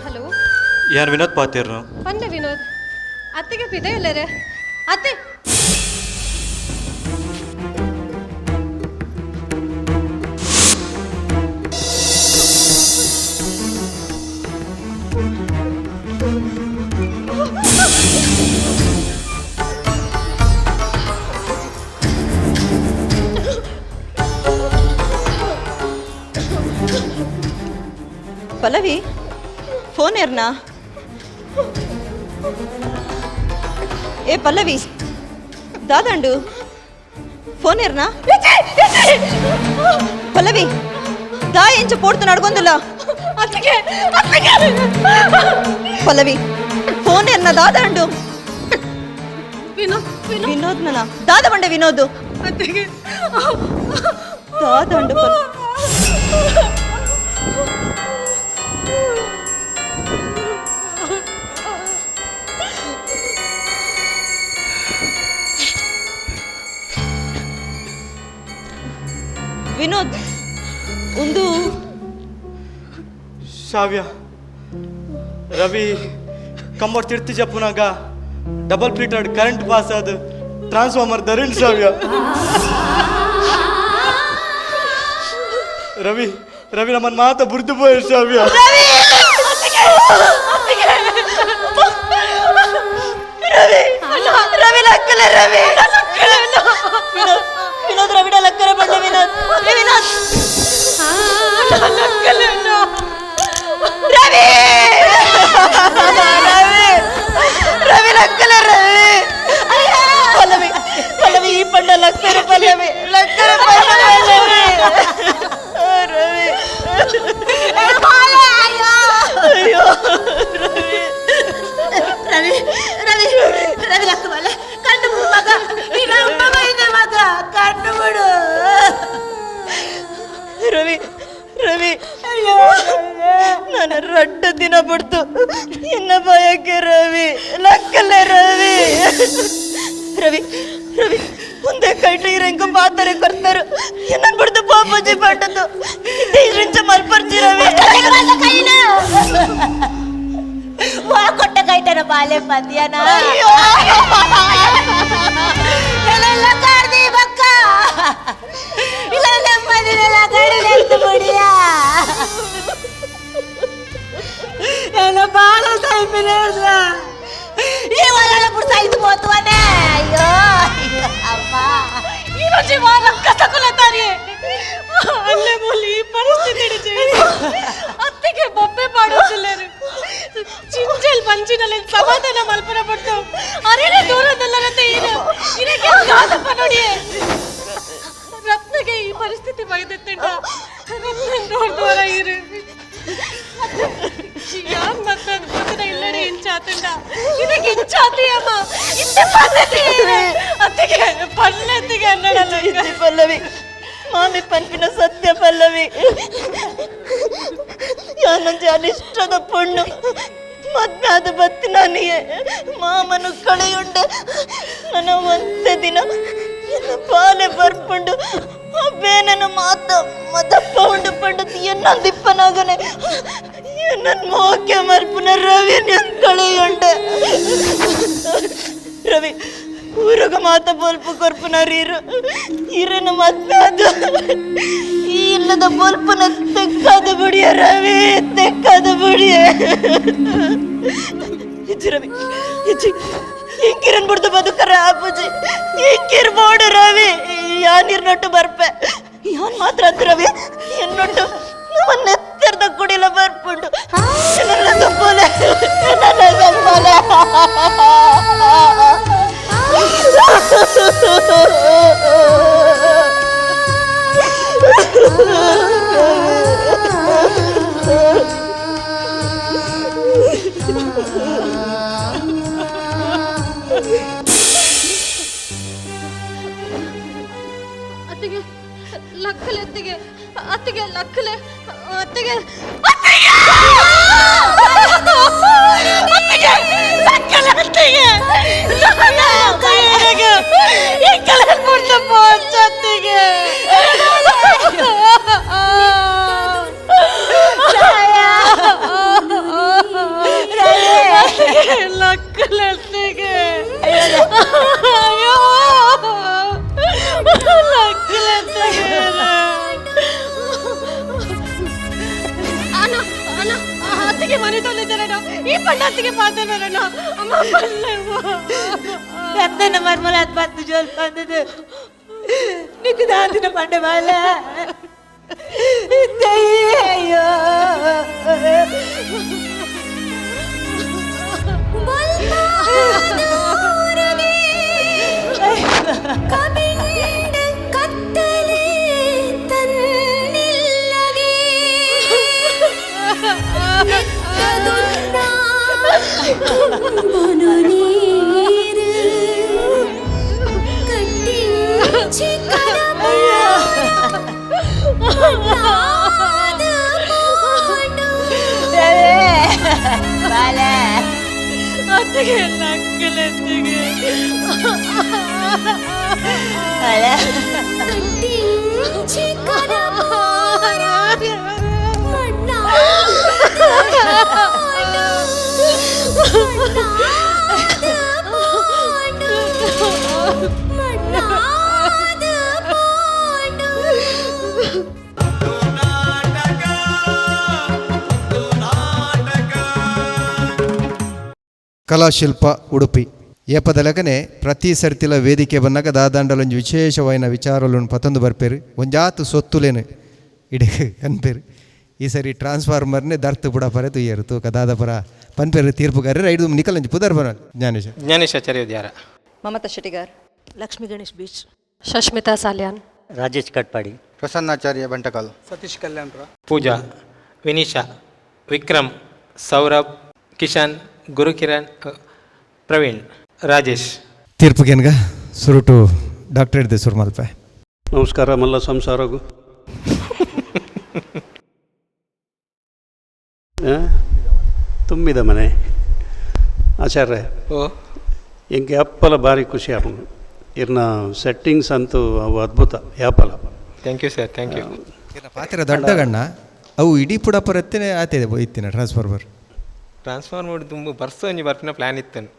ಹಲೋ ಯಾರು ವಿನೋದ್ ಪಾತೀರ್ನು ಪಂಡ ವಿನೋದ್ ಅತ್ತಿಗೆ ಪಿದೆ ಇಲ್ಲರೆ ಅತ್ತೆ ಪಲ್ಲವಿ ಫೋನ್ ಏರ್ನಾ ಏ ಪಲ್ಲವಿ ದಾದಂಡು ಫೋನ್ ಏರ್ನಾ ಪಲ್ಲವಿ ದಾ ಎಂಚ ಪೋಡ್ತು ನಡ್ಗೊಂದಿಲ್ಲ ಪಲ್ಲವಿ ಫೋನ್ ಏರ್ನ ದಾದಂಡು ವಿನೋದ್ ನನ ದಾದ ಬಂಡೆ ವಿನೋದ್ ದಾದಂಡು ವಿನೋದ್ ಒಂದು ಶಾವ್ಯ ರವಿ ಕಮ್ಮರ್ ತಿರ್ತಿ ಜಪ್ಪುನಾಗ ಡಬಲ್ ಪ್ಲೇಟೆಡ್ ಕರೆಂಟ್ ಪಾಸ್ ಆದ ಟ್ರಾನ್ಸ್ಫಾರ್ಮರ್ ದರಿನ್ ಶಾವ್ಯ ರವಿ ರವಿ ನಮ್ಮನ್ನ ಮಾತ ಬುರ್ದು ಪೋಯ ಶಾವ್ಯ ರವಿ ಲಕ್ಕಲೆ ರವಿ ವಿನೋದ್ ರವಿಡ ಲಕ್ಕರೆ ಬಂದೆ ವಿನೋದ್ ವಿನೋದ್ ಲಕ್ಕಲೆ ರವಿ ರವಿ ರವಿ ಲಕ್ಕಲೆ ರವಿ ಪಲ್ಲವಿ ಪಲ್ಲವಿ ಈ ಪಂಡ ಲಕ್ಕರೆ ಪಲ್ಲವಿ ಲಕ್ಕರೆ ಪಲ್ಲವಿ ರವಿ ಅಯ್ಯೋ ರವಿ ರವಿ ರವಿ ರವಿ ಲಕ್ಕಮಲ್ಲ ಕಣ್ಣು ಬಿಡು ಮಗ ನೀನು ಅಮ್ಮ ಇದೆ ಮಗ ಕಣ್ಣು ಬಿಡು ರವಿ ರವಿ ಅಯ್ಯೋ ನಾನು ರಟ್ಟ ದಿನ ಬಿಡ್ತು ಇನ್ನ ಭಯಕ್ಕೆ ರವಿ ಲಕ್ಕಲೆ ರವಿ ರವಿ ರವಿ ಮುಂದೆ ಕೈಟ್ ಇರಂಕ ಪಾತಾರೆ ಕೊಡ್ತಾರು ಏನನ್ ಬಿಡ್ತು ಪಾಪಜಿ ಪಟ್ಟದ್ದು ಇಂಚ ಮಲ್ಪರ್ಜಿ ರವಿ ಕೊಟ್ಟ ಕೈಟನ ಬಾಲೆ ಪದ್ಯನ ಎಲ್ಲ ಕಾರ್ದಿ ಬಕ್ಕ ಇಲ್ಲ ನೆಮ್ಮದಿನೆಲ್ಲ ಕಡಿಲೆತ್ತು ಬಿಡಿಯ ಎಲ್ಲ ಬಾಳ ಸಾಯ್ಪಿನ ಈ ಒಳ್ಳೆ ಬಿಡು ಸಾಯ್ತು ಹೋತವನೇ ಅಯ್ಯೋ ಅಮ್ಮ ಇರೋ ಜೀವನ ಕಸಕೊಲತಾನೆ ಅಲ್ಲೇ ಬೋಲಿ ಈ ಪರಿಸ್ಥಿತಿ ಅತ್ತಿಗೆ ಬೊಬ್ಬೆ ಪಾಡೋದಿಲ್ಲರು ಚಿಂಚಲ್ ಪಂಚಿನಲ್ಲಿ ಸಮಾಧಾನ ಮಲ್ಪನ ಪಡ್ತು ಅರೇನೆ ದೂರದಲ್ಲರತ್ತೆ ಇದಕ್ಕೆ ಕಾದಪ್ಪ ನೋಡಿ ರತ್ನಗೆ ಈ ಪರಿಸ್ಥಿತಿ ಬೈದೆತ್ತಂಡ ರತ್ನ ನೋಡ್ದವರ ಇರು ಯಾನ್ ಮತ್ತೆ ಗೊತ್ತಿನ ಇಲ್ಲಡೆ ಇಂಚಾತಂಡ ಇದಕ್ಕೆ ಇಂಚಾತಿ ಅಮ್ಮ ಇತ್ತೆ ಪದ್ಧತಿ ಅತ್ತಿಗೆ ಪಲ್ಲತ್ತಿಗೆ ಅನ್ನಡಲ್ಲ ಇದ್ದಿ ಪಲ್ಲವಿ ಮಾಮಿ ಪನ್ಪಿನ ಸತ್ಯ ಪಲ್ಲವಿ ಯಾನಂಜೆ ಅನಿಷ್ಟದ ಪುಣ್ಣು ಮದ್ವೆ ಆದ ಬತ್ತಿ ನನಗೆ ಮಾಮನು ಕಳೆಯುಂಡೆ ನನ್ನ ಒಂದೇ ದಿನ ಎನ್ನ ಪಾಲೆ ಬರ್ಪುಂಡು ಬೇನನ ಮಾತ ಮದಪ್ಪ ಉಂಡು ಪಂಡದು ಎನ್ನಂದಿಪ್ಪನಾಗನೆ ನನ್ನ ಮೋಕೆ ಮರ್ಪುನ ರವಿ ನನ್ನ ಕಳೆಯುಂಡೆ ರವಿ ಊರಗ ಮಾತ ಬೋಲ್ಪು ಕೊರ್ಪುನ ರೀರು ಇರನ ಮದ್ವೆ ಅದು ಈ ಇಲ್ಲದ ಬೋಲ್ಪುನ ತೆಕ್ಕಾದ ಬುಡಿಯ ರವಿ ತೆಕ್ಕಾದ ಬುಡಿಯ ಇಜ್ಜಿ ರವಿ ಇಜ್ಜಿ ಇಂಕಿರನ್ ಬಿಡ್ದು ಬದುಕರ ಅಪ್ಪುಜಿ ಇಂಕಿರ್ಬೋಡು ರವಿ ಯಾನಿರ್ನೊಟ್ಟು ಬರ್ಪೆ ಯಾನ್ ಮಾತ್ರ ಅದು ರವಿ ಎನ್ನೊಟ್ಟು ನಮ್ಮನ್ನ ಎತ್ತರದ ಕುಡಿಲ ಬರ್ಪುಂಡು ನನ್ನ ಸಂಪೋಲೆ ನನ್ನ ಸಂಪೋಲೆ ಅತ್ತಿಗೆ ಲಕ್ಕಲೆ ಅತ್ತಿಗೆ ಅತ್ತಿಗೆ ಲಕ್ಕಲೆ ಅತ್ತಿಗೆ ಲಕ್ಕಲೆತ್ತಿಗೆ ಅಯ್ಯೋ ಲಕ್ಕಲೆತ್ತಿಗೆ ಅಣ್ಣ ಅಣ್ಣ ಅತ್ತಿಗೆ ಮನೆ ತಂದಿದ್ದಾರಣ್ಣ ಈ ಪಣ್ಣ ಅತ್ತಿಗೆ ಪಾತನಣ್ಣ ಅಮ್ಮ ರತ್ನ ಮರ್ಮಲ ಅದು ಬಂದು ಜೋಲ್ ಬಂದದು ನಿಂತು ದಾದಿನ ಪಂಡೆ ಬಾಲ ಅಯ್ಯೋ ಕತ್ತಲೆ ತನ್ನಿಲ್ಲಗೆ ನೀರು ಕಟ್ಟಿ ಬಾಲ ಅತ್ತಿಗೆ ಲಕ್ಕಲೆತ್ತಿಗೆ ಬಾಲ ಕಟ್ಟಿ ಕಲಾಶಿಲ್ಪ ಉಡುಪಿ ಏಪದ ಲೆಕ್ಕನೆ ಪ್ರತಿ ಸರ್ತಿಲ ವೇದಿಕೆ ಬಂದಾಗ ದಾದಾಂಡಲೊಂದು ವಿಶೇಷವಾಯಿನ ವಿಚಾರಗಳನ್ನು ಪತೊಂದು ಬರ್ಪೇರು ಒಂಜಾತು ಸೊತ್ತುಲೇನು ಇಡೀ ಕನ್ಪೇರು ಈ ಸರಿ ಟ್ರಾನ್ಸ್ಫಾರ್ಮರ್ನೇ ದರ್ತು ಬುಡ ಪರೆ ತುಯ್ಯರು ತೂಕ ದಾದಪರ ಪನ್ಪೇರು ತೀರ್ಪುಗಾರ ಐದು ನಿಕಲಂಜಿ ಪುದರ್ ಬರ ಜ್ಞಾನೇಶಾಚಾರ್ಯ ದ್ಯಾರ ಮಮತಾ ಶೆಟ್ಟಿಗಾರ್, ಲಕ್ಷ್ಮೀ ಗಣೇಶ್ ಬೀಚ್, ಶಶ್ಮಿತಾ ಸಾಲ್ಯಾನ್, ರಾಜೇಶ್ ಕಟ್ಪಾಡಿ, ಪ್ರಸನ್ನಾಚಾರ್ಯ ಬಂಟಕಾಲ್, ಸತೀಶ್ ಕಲ್ಯಾಣ್ಪುರ, ಪೂಜಾ, ವಿನಿಶಾ, ವಿಕ್ರಮ್, ಸೌರಭ್, ಕಿಶನ್, ಗುರುಕಿರಣ್, ಪ್ರವೀಣ್, ರಾಜೇಶ್. ತೀರ್ಪುಗೇನ್ಗ ಸುರುಟು ಡಾಕ್ಟರ್ ಹಿಡ್ದೆ ಸುರು ಮಲ್ಪೆ. ನಮಸ್ಕಾರ ಮಲ್ಲ ಸಂಸಾರಗು ತುಂಬಿದ ಮನೆ ಆಚಾರ್ಯ ಓ ಎಂಗೆ ಅಪ್ಪಲ ಭಾರಿ ಖುಷಿ ಆಪನು ಇರ್ನ ಸೆಟ್ಟಿಂಗ್ಸ್ ಅಂತೂ ಅವು ಅದ್ಭುತ ಯಾಪಲ. Thank you sir, thank you. ಪಾತ್ರ ದೊಡ್ಡಗಣ್ಣ ಅವು ಇಡೀ ಪುಡ ಪರತ್ತೇನೆ ಆತಿದೆ ಇತ್ತಿನ ಟ್ರಾನ್ಸ್ಫಾರ್ಮರ್ ಮಾಡಿ ತುಂಬ ಬರ್ಸ ಒಂಜಿ ಬರ್ಪಿನ ಪ್ಲ್ಯಾನ್ ಇತ್ತನು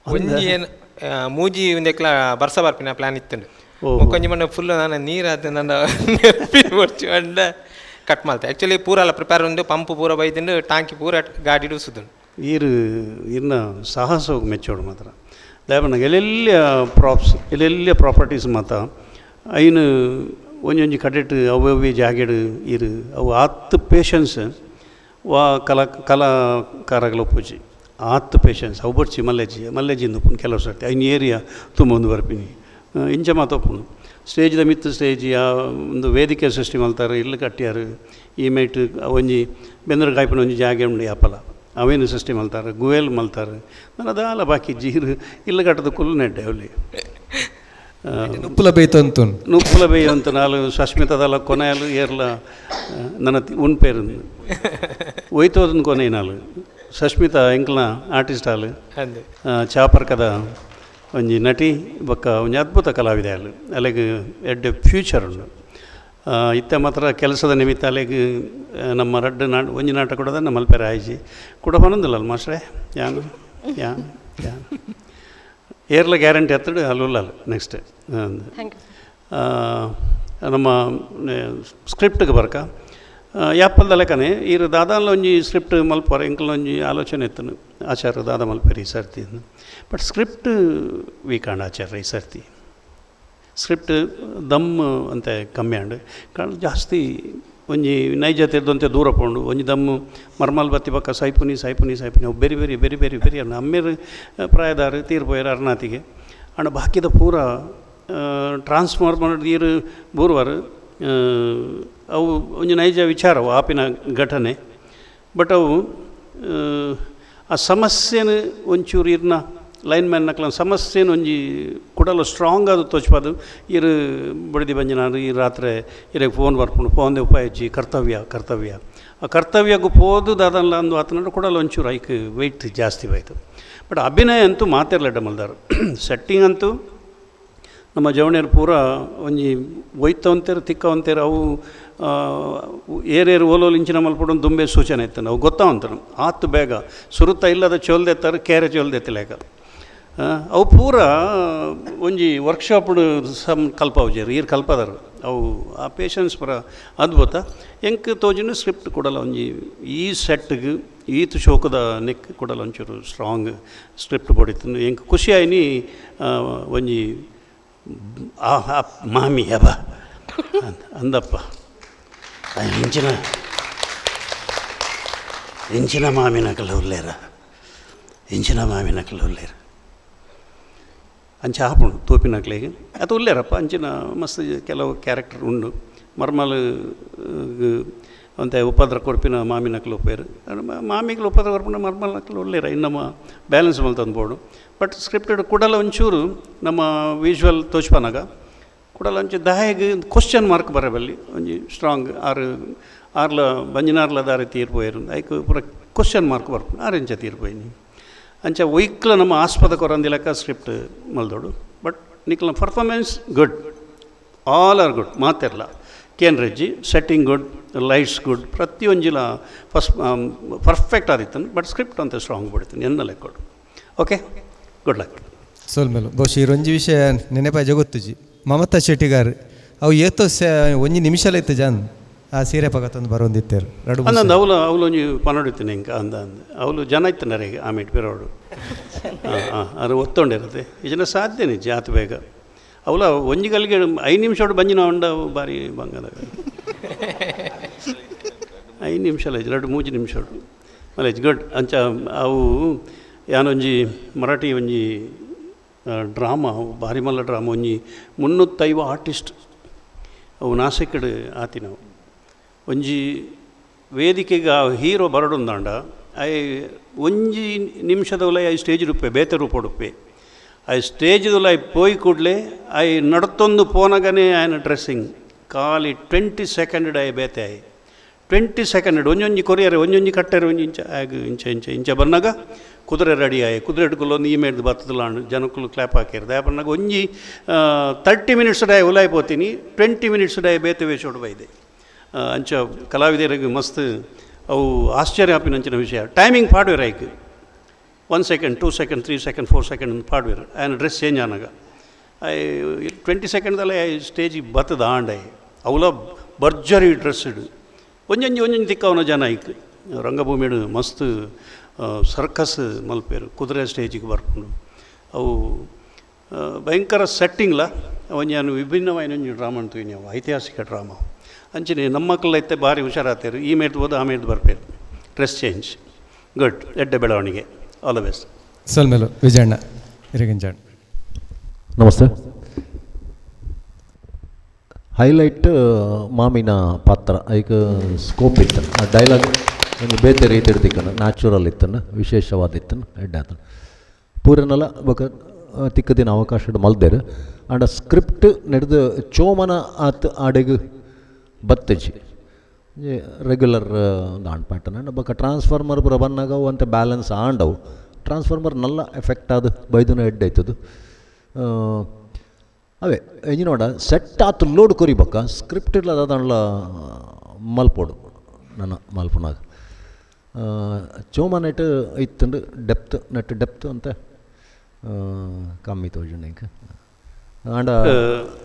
ಒಂಜಿ ಏನು ಮೂಜಿ ಒಂದೆಕ್ಲ ಬರ್ಸ ಬರ್ಪಿನ ಪ್ಲ್ಯಾನ್ ಇತ್ತಂಡು ಒಂಜಿ ಮಣ್ಣ ಫುಲ್ ನಾನು ನೀರಾದ ನನ್ನ ಹೊಡ್ಚು ಅಂಡ ಕಟ್ ಮಾಡ್ತೆ. ಆ್ಯಕ್ಚುಲಿ ಪೂರಲ್ಲ ಪ್ರಿಪೇರ್ ಒಂದು ಪಂಪ್ ಪೂರ ಬೈದಿಂದ ಟಾಂಕಿ ಪೂರ ಗಾಡಿ ಇಡಿಸುದು ಇನ್ನ ಸಾಹಸ ಹೋಗಿ ಮೆಚ್ಚೋಡು ಮಾತ್ರ ದಾಯಪನಾಗ ಎಲ್ಲೆಲ್ಲ ಪ್ರಾಪ್ಸ್ ಎಲ್ಲೆಲ್ಲ ಪ್ರಾಪರ್ಟೀಸ್ ಮಾತ ಐನು ಒಂಜೊಂಜಿ ಕಡೆಟ್ ಅವೇ ಜಾಗೆಡು ಇರು ಅವು ಆತ್ ಪೇಷನ್ಸ್ ವಾ ಕಲಾಕಾರಗಳ ಒಪ್ಪುಜಿ ಆತ್ ಪೇಷನ್ಸ್ ಅವು ಬಡ್ಸಿ ಮಲ್ಲೆಜಿಂದು ಉಪ್ಪುನು ಕೆಲವು ಸರ್ತಿ ಐನು ಏರಿಯಾ ತುಂಬ ಒಂದು ಬರ್ಪಿನಿ ಇಂಚ ಮಾತೊಪ್ಪುನು ಸ್ಟೇಜ್ದ ಮಿತ್ತು ಸ್ಟೇಜ್ ಒಂದು ವೇದಿಕೆ ಸೃಷ್ಟಿ ಮಲ್ತಾರೆ ಇಲ್ಲಿ ಕಟ್ಟ್ಯಾರು ಈ ಮೈಟ್ ಒಂಜಿ ಬೆಂದ್ರ ಕಾಯ್ಪನ ಒಂಜಿ ಜಾಗೆ ಉಂಡು ಯಾಪಲ ಅವೇನು ಸೃಷ್ಟಿ ಮಲ್ತಾರೆ ಗುವೇಲ್ ಮಲ್ತಾರೆ ನಾನು ಅದಾಲ ಬಾಕಿ ಜೀರು ಇಲ್ಲಿ ಕಟ್ಟದ ಕುಲ್ಲು ನೆಡ್ಡೆ ಅವಲ್ಲಿ ನುಪ್ಪುಲ ಬೇಯ್ತು ನುಪ್ಪುಲ ಬೇಯು ಅಂತ ನಾಲು ಸಶ್ಮಿತದಲ್ಲ ಕೊನೆಯಲು ಏರ್ಲ ನನ್ನ ಉಣ್ಪೇರು ಒಯ್ತೋದನ್ ಕೊನೆ ನಾಲು ಸಶ್ಮಿತಾ ಎಂಕ್ಲ ಆರ್ಟಿಸ್ಟ್ ಹಾಲು ಚಾಪರ್ಕದ ಒಂಜಿ ನಟಿ ಬೊಕ್ಕ ಒಂಜಿ ಅದ್ಭುತ ಕಲಾವಿದೆ ಅಲ್ಲ ಅಲ್ಲಿಗೆ ಎಡ್ಡೆ ಫ್ಯೂಚರ್ ಉಂಡು. ಇತ್ತ ಮಾತ್ರ ಕೆಲಸದ ನಿಮಿತ್ತ ಅಲ್ಲಿಗೆ ನಮ್ಮ ರಡ್ಡು ಒಂಜಿ ನಾಟಕ ಕೂಡ ನಮ್ಮ ಮಲ್ಪೆರ ಆಯ್ಜಿ ಕೂಡ ಬನ್ನೊಂದಿಲ್ಲ ಮಾಸ್ಟ್ರೇ ಯಾನು ಏರ್ಲ ಗ್ಯಾರಂಟಿ ಹತ್ತಡು ಅಲ್ಲ ನೆಕ್ಸ್ಟ್ ನಮ್ಮ ಸ್ಕ್ರಿಪ್ಟ್ಗೆ ಬರ್ಕ ಯಾಪಲ್ದ ಲೆಕ್ಕನೆ ಈರು ದಾದಾಲ ಒಂಜಿ ಸ್ಕ್ರಿಪ್ಟ್ ಮಲ್ಪರ ಎಂಕಲ್ ಒಂಜಿ ಆಲೋಚನೆ ಇತ್ತನು ಆಚಾರ್ಯ ದಾದ ಮಲ್ಪೇರಿ ಈ ಸರ್ತಿ ಬಟ್ ಸ್ಕ್ರಿಪ್ಟ್ ವೀಕಾಂಡ್ ಆಚಾರ್ಯ ಈ ಸರ್ತಿ ಸ್ಕ್ರಿಪ್ಟ್ ದಮ್ ಅಂತ ಕಮ್ಮಿ ಆಂಡು ಕಾರಣ ಜಾಸ್ತಿ ಒಂಜಿ ನೈಜತೆ ಇದ್ದಂತೆ ದೂರ ಪೋಂಡು ಒಂಜಿ ದಮ್ಮು ಮರ್ಮಲ್ ಬತ್ತಿ ಪಕ್ಕ ಸೈಪುನಿ ಅವು ಬೆರಿ ಅನ್ನ ಅಮ್ಮೇರು ಪ್ರಾಯದಾರು ತೀರ್ಪೋಯರು ಅರ್ನಾತಿಗೆ ಅಂಡ ಬಾಕಿದ ಪೂರ ಟ್ರಾನ್ಸ್ಫಾರ್ಮರ್ ಈರು ಬೂರ್ವಾರು ಅವು ಒಂಜಿ ನೈಜ ವಿಚಾರವು ಆಪಿನ ಘಟನೆ ಬಟ್ ಅವು ಆ ಸಮಸ್ಯೆನ ಒಂಚೂರು ಇರ್ನ ಲೈನ್ಮ್ಯಾನ್ ನಕ್ಲ ಸಮಸ್ಯೆನ ಒಂಜಿ ಕುಡಲು ಸ್ಟ್ರಾಂಗ್ ಅದು ತೋಚ್ಬಾರ್ದು ಇರು ಬಡಿದಿ ಬಂಜಿನಾರು ಈ ರಾತ್ರಿ ಇರಗೆ ಫೋನ್ ಬರ್ಕೊಂಡು ಫೋನ್ದೆ ಉಪಾಯಿಜಿ ಕರ್ತವ್ಯ ಆ ಕರ್ತವ್ಯಗೂ ಪೋದು ದಾದಲ್ಲ ಅಂದು ಆತನ ಕೊಡಲು ಒಂಚೂರು ಐಕ್ ವೆಯ್ಟ್ ಜಾಸ್ತಿ ಆಯಿತು. ಬಟ್ ಅಭಿನಯ ಅಂತೂ ಮಾತಿರ್ಲಡ್ಡ ಮಲ್ದಾರು ಸೆಟ್ಟಿಂಗ್ ಅಂತೂ ನಮ್ಮ ಜವಣಿಯರು ಪೂರ ಒಂಜಿ ಒಯ್ತವಂತೇರು ತಿಕ್ಕವಂತೇರು ಅವು ಏರೇರು ಓಲೋಲು ಇಂಚಿನ ಮಲ್ಪಡೊಂದು ದುಂಬೆ ಸೂಚನೆ ಇತ್ತು ಅವು ಗೊತ್ತಾವಂತನು ಆತು ಬೇಗ ಸುರುತ್ತ ಇಲ್ಲದ ಚೋಲ್ದೆತ್ತಾರೆ ಕೇರೆ ಚೋಲ್ದೆತ್ತಲೇಕ ಅವು ಪೂರ ಒಂಜಿ ವರ್ಕ್ಶಾಪ್ಡು ಕಲ್ಪವುಜೇರು ಈರು ಕಲ್ಪದರು ಅವು ಆ ಪೇಷನ್ಸ್ ಪೂರ ಅದ್ಭುತ ಎಂಕ್ ತೋಜಿನ ಸ್ಕ್ರಿಪ್ಟ್ ಕೊಡಲ್ಲ ಒಂಜಿ ಈ ಸೆಟ್ಗೆ ಈತು ಶೋಕದ ನೆಕ್ ಕೊಡಲ್ಲ ಒಂಚೂರು ಸ್ಟ್ರಾಂಗ್ ಸ್ಕ್ರಿಪ್ಟ್ ಕೊಡಿತ್ತು ಎಂಕ್ ಖುಷಿ ಆಯ್ನಿ ಒಂಜಿ ಮಾಮಿ ಹಬ್ಬ ಅಂದಪ್ಪ ಇಂಚಿನ ಮಾಮಿನಕಲು ಉಲ್ಲೇರ ಅಂಚ ಹಾಪುಂಡು ತೂಪಿನಕ್ಲೆಗೆ ಅದು ಉಲ್ಲೇರಪ್ಪ ಅಂಚಿನ ಮಸ್ತ್ ಕೆಲವು ಕ್ಯಾರೆಕ್ಟರ್ ಉಂಡು ಮರ್ಮಲ್ ಅಂತ ಉಪದ್ರ ಕೊಡ್ಪಿನ ಮಾಮಿನಕ್ಲು ಉಪ್ಪೇರು ಮಾಮಿಗಳು ಉಪದ್ರ ಕೊಡ್ಪಿನ ಮರ್ಮಲ್ ನಕ್ಲು ಉಲ್ಲೇರ ಇನ್ನಮ್ಮ ಬ್ಯಾಲೆನ್ಸ್ ಮಲ್ತಂದು ಬೋಡು ಬಟ್ ಸ್ಕ್ರಿಪ್ಟೆಡ್ ಕೂಡಲ ಒಂಚೂರು ನಮ್ಮ ವಿಜುವಲ್ ತೋಚ್ಪನಾಗ ಕೂಡಲ ಒಂಚೂರು ದಾಯಿಗೆ ಕ್ವಶನ್ ಮಾರ್ಕ್ ಬರಬಲ್ಲಿ ಒಂಜಿ ಸ್ಟ್ರಾಂಗ್ ಆರ್ಲ ಬಂಜಿನಾರ್ಲ ದಾರಿ ತೀರ್ಪೋಯರು ಐಕ್ ಪೂರ ಕ್ವಶನ್ ಮಾರ್ಕ್ ಬರ್ಪು ಆರೆಂಚ ತೀರ್ಪೋಯ್ನಿ ಅಂಚ ಒಯ್ಕ್ಲ ನಮ್ಮ ಆಸ್ಪದ ಕೊರಂದಿ ಲೆಕ್ಕ ಸ್ಕ್ರಿಪ್ಟ್ ಮಲ್ದೋಡು ಬಟ್ ನಿಕ್ಲ performance good all are good ಮಾತಿರಲ್ಲ ಕೇನ್ರೆಜ್ಜಿ ಸೆಟ್ಟಿಂಗ್ ಗುಡ್ ಲೈಟ್ಸ್ ಗುಡ್ ಪ್ರತಿಯೊಂಜಿಲ ಫಸ್ಟ್ ಪರ್ಫೆಕ್ಟ್ ಆದಿತ್ತು ಬಟ್ ಸ್ಕ್ರಿಪ್ಟ್ ಅಂತ ಸ್ಟ್ರಾಂಗ್ ಬಿಡ್ತೀನಿ ಎನ್ನ ಲೆಕ್ಕೊಡು. Okay, good luck. ಸೋಲ್ಮೇಲು ಬಹುಶಃ ಇರೊಂಜಿ ವಿಷಯ ನೆನಪಾಜ ಗೊತ್ತುಜಿ ಮಮತಾ ಶೆಟ್ಟಿಗಾರ್ ಅವು ಏತೋ ಒಂಜಿ ನಿಮಿಷಲ ಇತ್ತು ಜಾನ್ ಆ ಸೀರೆ ಪಗತ್ತೊಂದು ಬರೋಂದಿತ್ತೇರು ರಡು ಅಂದಂದು ಅವಳು ಒಂಜಿ ಪನೋಡಿತೀನಿ ಇಂಕ ಅವಳು ಜನ ಇತ್ತು ನರೆಗೆ ಆಮೇಲೆ ಬೇರೋಡು ಅದು ಒತ್ತೊಂಡಿರುತ್ತೆ ಇದನ್ನ ಸಾಧ್ಯ ನಿಜ ಆತ ಬೇಗ ಅವಳ ಒಂಜಿಗಲ್ಲಿಗೆ 5 ನಿಮಿಷ ಬಂಜಿನ ಹೊಂಡ ಬಾರಿ ಬಂಗದ 5 ನಿಮಿಷ ಅಲ್ಲ 2-3 ನಿಮಿಷ ಮಲೆ ಗುಡ್ ಅಂಚ ಅವು ಯಾನೊಂಜಿ ಮರಾಠಿ ಒಂಜಿ ಡ್ರಾಮಾ ಭಾರಿ ಮಲ್ಲ ಡ್ರಾಮಾ ಒಂಜಿ 305 ಆರ್ಟಿಸ್ಟ್ ಅವು ನಾಸಿಕಡ್ ಆತಿ ನಾವು ಒಂಜಿ ವೇದಿಕೆಗೆ ಆ ಹೀರೋ ಬರಡುಂದಾಂಡ ಐ ಒಂಜಿ ನಿಮಿಷದವಲ್ಲ ಐ ಸ್ಟೇಜ್ ರೂಪೆ ಬೇತೆ ರೂಪ ಉಡುಪೆ ಐ ಸ್ಟೇಜ್ದಲ್ಲ ಐ ಪೋಯಿ ಕೂಡಲೇ ಐ ನಡತೊಂದು ಪೋನಗನೇ ಆಯ್ನ ಡ್ರೆಸ್ಸಿಂಗ್ ಖಾಲಿ 20 ಸೆಕೆಂಡ್ ಐ ಬೇತೆ ಐ 20 ಸೆಕೆಂಡ್ ಒಂಜೊಂಜಿ ಕೊರಿಯರೆ ಒಂಜೊಂಜಿ ಕಟ್ಟರೆ ಒಂಜಿ ಇಂಚ ಬಂದಾಗ ಕುದುರೆ ರೆಡಿ ಆಯ್ ಕುದುರೆ ಇಟ್ಕೊಳ್ಳೊಂದು ಮೇಡ್ದು ಬರ್ತದಲ್ಲ ಜನಕ್ಕೂ ಕ್ಲಾಪ್ ಹಾಕಿರ್ದೆ ಬಂದಾಗ ಒಂಜಿ 30 ಮಿನಿಟ್ಸ್ ಡೈ ಉಲಾಯ್పోತೀನಿ 20 ಮಿನಿಟ್ಸ್ ಡೈ ಬೇತೆ ವೇಷೋಡು ಬೈದೆ ಅಂಚ ಕಲಾವಿದರಿಗೆ ಮಸ್ತ್ ಅವು ಆಶ್ಚರ್ಯ ಆಪಿನಂಚಿನ ವಿಷಯ ಟೈಮಿಂಗ್ ಪಾಡ್ವೇರು ಐಕ್ 1 ಸೆಕೆಂಡ್ 2 ಸೆಕೆಂಡ್ 3 ಸೆಕೆಂಡ್ 4 ಸೆಕೆಂಡ್ ಪಾಡ್ವೇರು ಆಯ್ನ ಡ್ರೆಸ್ ಚೇಂಜ್ ಆನಾಗ ಐ 20 ಸೆಕೆಂಡ್ದಲ್ಲೇ ಐ ಸ್ಟೇಜಿಗೆ ಬತ್ತದ ಆಂಡ್ ಐ ಅವಲ ಭರ್ಜರಿ ಡ್ರೆಸ್ಡ್ ಒಂಜೊಂಜಿ ತಿಕ್ಕವನ ಜನ ಐಕ್ ರಂಗಭೂಮಿಡು ಮಸ್ತ್ ಸರ್ಕಸ್ ಮಲ್ಪೇರು ಕುದುರೆ ಸ್ಟೇಜಿಗೆ ಬರ್ಕೊಂಡು ಅವು ಭಯಂಕರ ಸೆಟ್ಟಿಂಗ್ಲ ಅವನು ವಿಭಿನ್ನವಾದ ಡ್ರಾಮಾ ಅಂತೀವಿ ನಾವು ಐತಿಹಾಸಿಕ ಡ್ರಾಮಾ ಅಂಚನೆ ನಮ್ಮ ಮಕ್ಕಳೈತೆ ಭಾರಿ ಹುಷಾರಾಗ್ತಾರೆ ಈ ಮೇಡ್ದು ಹೋದ ಆ ಮೇಡ್ದು ಬರ್ಪೇರು ಡ್ರೆಸ್ ಚೇಂಜ್ ಗುಡ್ ಎಡ್ಡೆ ಬೆಳವಣಿಗೆ ಆಲ್ ದ ಬೆಸ್ಟ್. ಸೋಲ್ಮೇಲು ವಿಜಯಣ್ಣ ಇರಗಿಂಜಾಣ್ ನಮಸ್ತೆ. ಹೈಲೈಟ್ ಮಾಮಿನ ಪಾತ್ರ ಈಗ ಸ್ಕೋಪ್ ಇತ್ತು ಆ ಡೈಲಾಗ್ ನನಗೆ ಬೇತೆ ರೀತಿ ಇಡ್ತಿಕ್ಕನ ನ್ಯಾಚುರಲ್ ಇತ್ತನ ವಿಶೇಷವಾದಿತ್ತನ ಎಡ್ಡಾತನ ಪೂರನೆಲ್ಲ ಬಕ ತಿಕ್ಕ ದಿನ ಅವಕಾಶ ಮಲ್ದೇರು ಆಂಡ ಸ್ಕ್ರಿಪ್ಟ್ ನಡೆದು ಚೋಮನ ಆತ ಆಡೆಗೆ ಬತ್ತಜಿ ರೆಗ್ಯುಲರ್ ದಾಂಡ್ ಪ್ಯಾಟರ್ನ್ ಬಕ ಟ್ರಾನ್ಸ್ಫಾರ್ಮರ್ ಪೂರ ಬಂದಾಗ ಅವು ಅಂತ ಬ್ಯಾಲೆನ್ಸ್ ಆಂಡವು ಟ್ರಾನ್ಸ್ಫಾರ್ಮರ್ ನಲ್ಲ ಎಫೆಕ್ಟ್ ಆದ ಬೈದನ ಎಡ್ ಆಯ್ತದು ಅವೇ ಎಂಜಿ ನೋಡ ಸೆಟ್ ಆತು ಲೋಡ್ ಕೊರಿಬೇಕ ಸ್ಕ್ರಿಪ್ಟ್ ಇಲ್ಲ ಅದಲ್ಲ ಮಲ್ಪೋಡು ನನ್ನ ಮಲ್ಪನಾಗ ಚೋಮ ನೆಟ್ ಇತ್ತಂಡು ಡೆಪ್ತ್ ಅಂತ ಕಮ್ಮಿ ತೋಜುಂಡು ಇಂಕ ಆಂಡ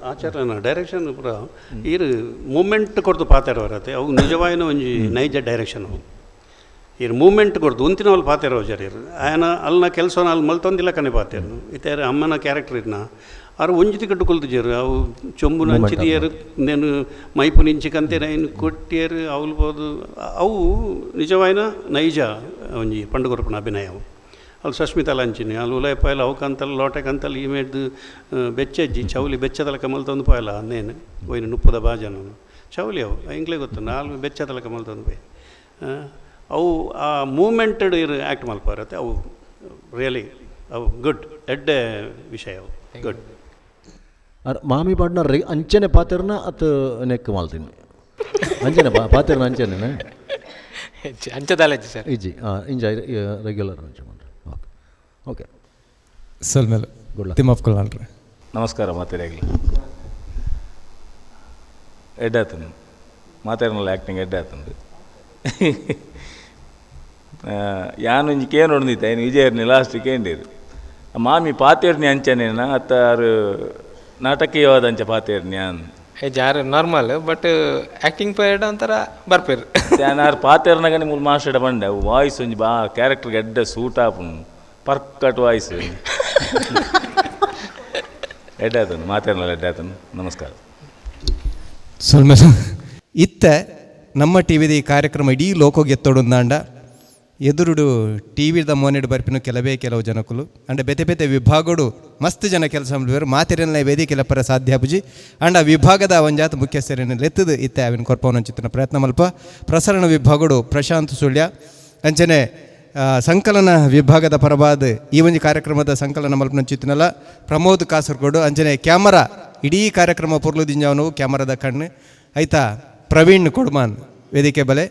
ಆಚಾರ್ಯನ ಡೈರೆಕ್ಷನ್ ಪೂರ ಈರು ಮೂಮೆಂಟ್ ಕೊಡ್ದು ಪಾತೆರ ಬರತ್ತೆ ಅವು ನಿಜವಾಯಿನ ಒಂಜಿ ನೈಜ ಡೈರೆಕ್ಷನ್ ಅವು ಈರು ಮೂಮೆಂಟ್ ಕೊಡ್ದು ಉಂತಿನ ಅಲ್ಲಿ ಪಾತೆರ ಜರೀರು ಆಯನ ಅಲ್ಲಿನ ಕೆಲಸನ ಅಲ್ಲಿ ಮಲ್ತೊಂದಿಲ್ಲ ಕನೆ ಪಾತೆರು ಇತರ ಅಮ್ಮನ ಕ್ಯಾರೆಕ್ಟರ್ ಇನ್ನ ಆರು ಒಂಜಿತಿ ಕಟ್ಟುಕೊಳ್ತು ಜೇರು ಅವು ಚೊಂಬು ನಂಚಿದಿಯರು నేను ಮೈಪು ನಿಂಚಿ ಕಂತೇನ ಇನ್ನು ಕೊಟ್ಟಿಯರು ಅವಲ್ಬೋದು ಅವು ನಿಜವಾಯಿನ ನೈಜ ಒಂಜಿ ಪಂಡುಗೊರಪನ ಅಭಿನಯ ಅವು ಅಲ್ಲಿ ಸಸ್ಮಿತಾ ಲಂಚಿನಿ ಅಲ್ಲಿ ಉಲಾಯ ಪಾಯಲ ಅವಕಂತಲ್ಲ ಲೋಟಕಂತಲ್ಲ ಈ ಮೇಡ್ದು ಬೆಚ್ಚಜ್ಜಿ ಚೌಲಿ ಬೆಚ್ಚದಲ ಕಮಲ್ ತಂದು ಪಾಯಲ ನೇನು ಒಯ್ನು ನುಪ್ಪದ ಬಾಜನ ಚೌಲಿ ಅವು ಇಂಗ್ಲೇ ಗೊತ್ತು ನಾಲ್ಕು ಬೆಚ್ಚದಲ ಕಮಲ್ ತಂದು ಪಾಯ್ ಅವು ಆ ಮೂಮೆಂಟೆಡ್ ಇರು ಆ್ಯಕ್ಟ್ ಮಲ್ಪಾರತ್ತೆ ಅವು ರಿಯಲಿ ಅವು ಗುಡ್ ಎಡ್ಡೆ ವಿಷಯ ಅವು ಗುಡ್. ಮಾಮಿ ಪಾಡ್ನ ಅಂಚನೆ ಪಾತೆರ್ನ ಅತ್ ನೆಕ್ ಮಾಲ್ತೀನಿ ಅಂಚನೆ ಪಾತೆರ್ನ ಅಂಚನೆ ಅಂಚದಲ್ಲಜ್ಜಿ ಸರ್ ಇಜ್ಜಿ ಇಂಜ ರೆಗ್ಯುಲರ್ ಅಂಚ ಮಾಡ್ರಿ ಓಕೆ. ಸೋಲ್ಮೇಲು ಗುಡ್ ತಿಮ್ಮಪ್ಕೊಳ್ರಿ ನಮಸ್ಕಾರ ಮಾತಾಡಲಿ ಎಡ್ಡಾತನು ಮಾತಾಡನಲ್ಲ ಆ್ಯಕ್ಟಿಂಗ್ ಎಡ್ಡಾತಂದು ಯಾನೊಂಜಿ ಕೇನು ಹೊಡೆದಿತ್ತ ಏನು ವಿಜಯರ್ನಿ ಲಾಸ್ಟ್ ಕೇಂದಿರು ಮಾಮಿ ಪಾತೇರ್ನಿ ಅಂಚನೇನ ಅತ್ತಾರು ನಾಟಕೀಯವಾದ ಅಂಚ ಪಾತೇರ್ನಿ ಅನ್ ಜಾರು ನಾರ್ಮಲ್ ಬಟ್ ಆ್ಯಕ್ಟಿಂಗ್ ಪೇರಿಯಡ್ ಒಂಥರ ಬರ್ಪೇರು ಯಾರು ಪಾತೇರ್ನಾಗ ನಿಮ್ಗೆ ಮಾಸ್ಟರ್ ಬಂಡೆ ವಾಯ್ಸ್ ಒಂಜಿ ಬಾ ಕ್ಯಾರೆಕ್ಟರ್ಗೆ ಎಡ್ಡೆ ಸೂಟ್ ಆಪುನು ಪರ್ಕಟ್ ವಾಯ್ಸ್ ಎಡ್ಡಾತನು ಮಾತೇರ್ನಲ್ಲ ಎಡ್ಡಾತನು. ನಮಸ್ಕಾರ. ಸೋಲ್ಮೇಲು ಇತ್ತ ನಮ್ಮ ಟಿ ವಿದ ಈ ಕಾರ್ಯಕ್ರಮ ಇಡೀ ಲೋಕೋಗೆ ಎತ್ತೊಡುಂದಾಂಡ ಎದುರುಡು ಟಿ ವಿದ ಮೋನೆಡು ಬರ್ಪಿನ ಕೆಲವು ಜನಕ್ಕಲು ಅಂಡ ಬೇತೆ ವಿಭಾಗಡು ಮಸ್ತ್ ಜನ ಕೆಲಸ ಮಾಡಿದ್ರು ಮಾತೆರೆಲ್ಲ ವೇದಿಕೆ ಪರ ಸಾಧ್ಯ ಬುಜಿ ಅಂಡ ವಿಭಾಗದ ಒಂಜಾತ ಮುಖ್ಯಸ್ಥರನ್ನು ಎತ್ತದು ಇತ್ತೆ ಅವಿನ ಕೊರ್ಪವನಂಚಿತ್ತಿನ ಪ್ರಯತ್ನ ಮಲ್ಪ ಪ್ರಸರಣ ವಿಭಾಗಡು ಪ್ರಶಾಂತ್ ಸುಳ್ಯ ಅಂಚನೆ ಸಂಕಲನ ವಿಭಾಗದ ಪರವಾದ ಈ ಒಂದು ಕಾರ್ಯಕ್ರಮದ ಸಂಕಲನ ಮಲ್ಪನಂಚಿತ್ತಿನಲ್ಲ ಪ್ರಮೋದ್ ಕಾಸರಗೋಡು ಅಂಚನೆ ಕ್ಯಾಮರಾ ಇಡೀ ಕಾರ್ಯಕ್ರಮ ಪುರ್ಲುದಿಂಜವನು ಕ್ಯಾಮರಾದ ಕಣ್ಣು ಆಯ್ತಾ ಪ್ರವೀಣ್ ಕೊಡ್ಮಾನ್ ವೇದಿಕೆ ಬಲೆ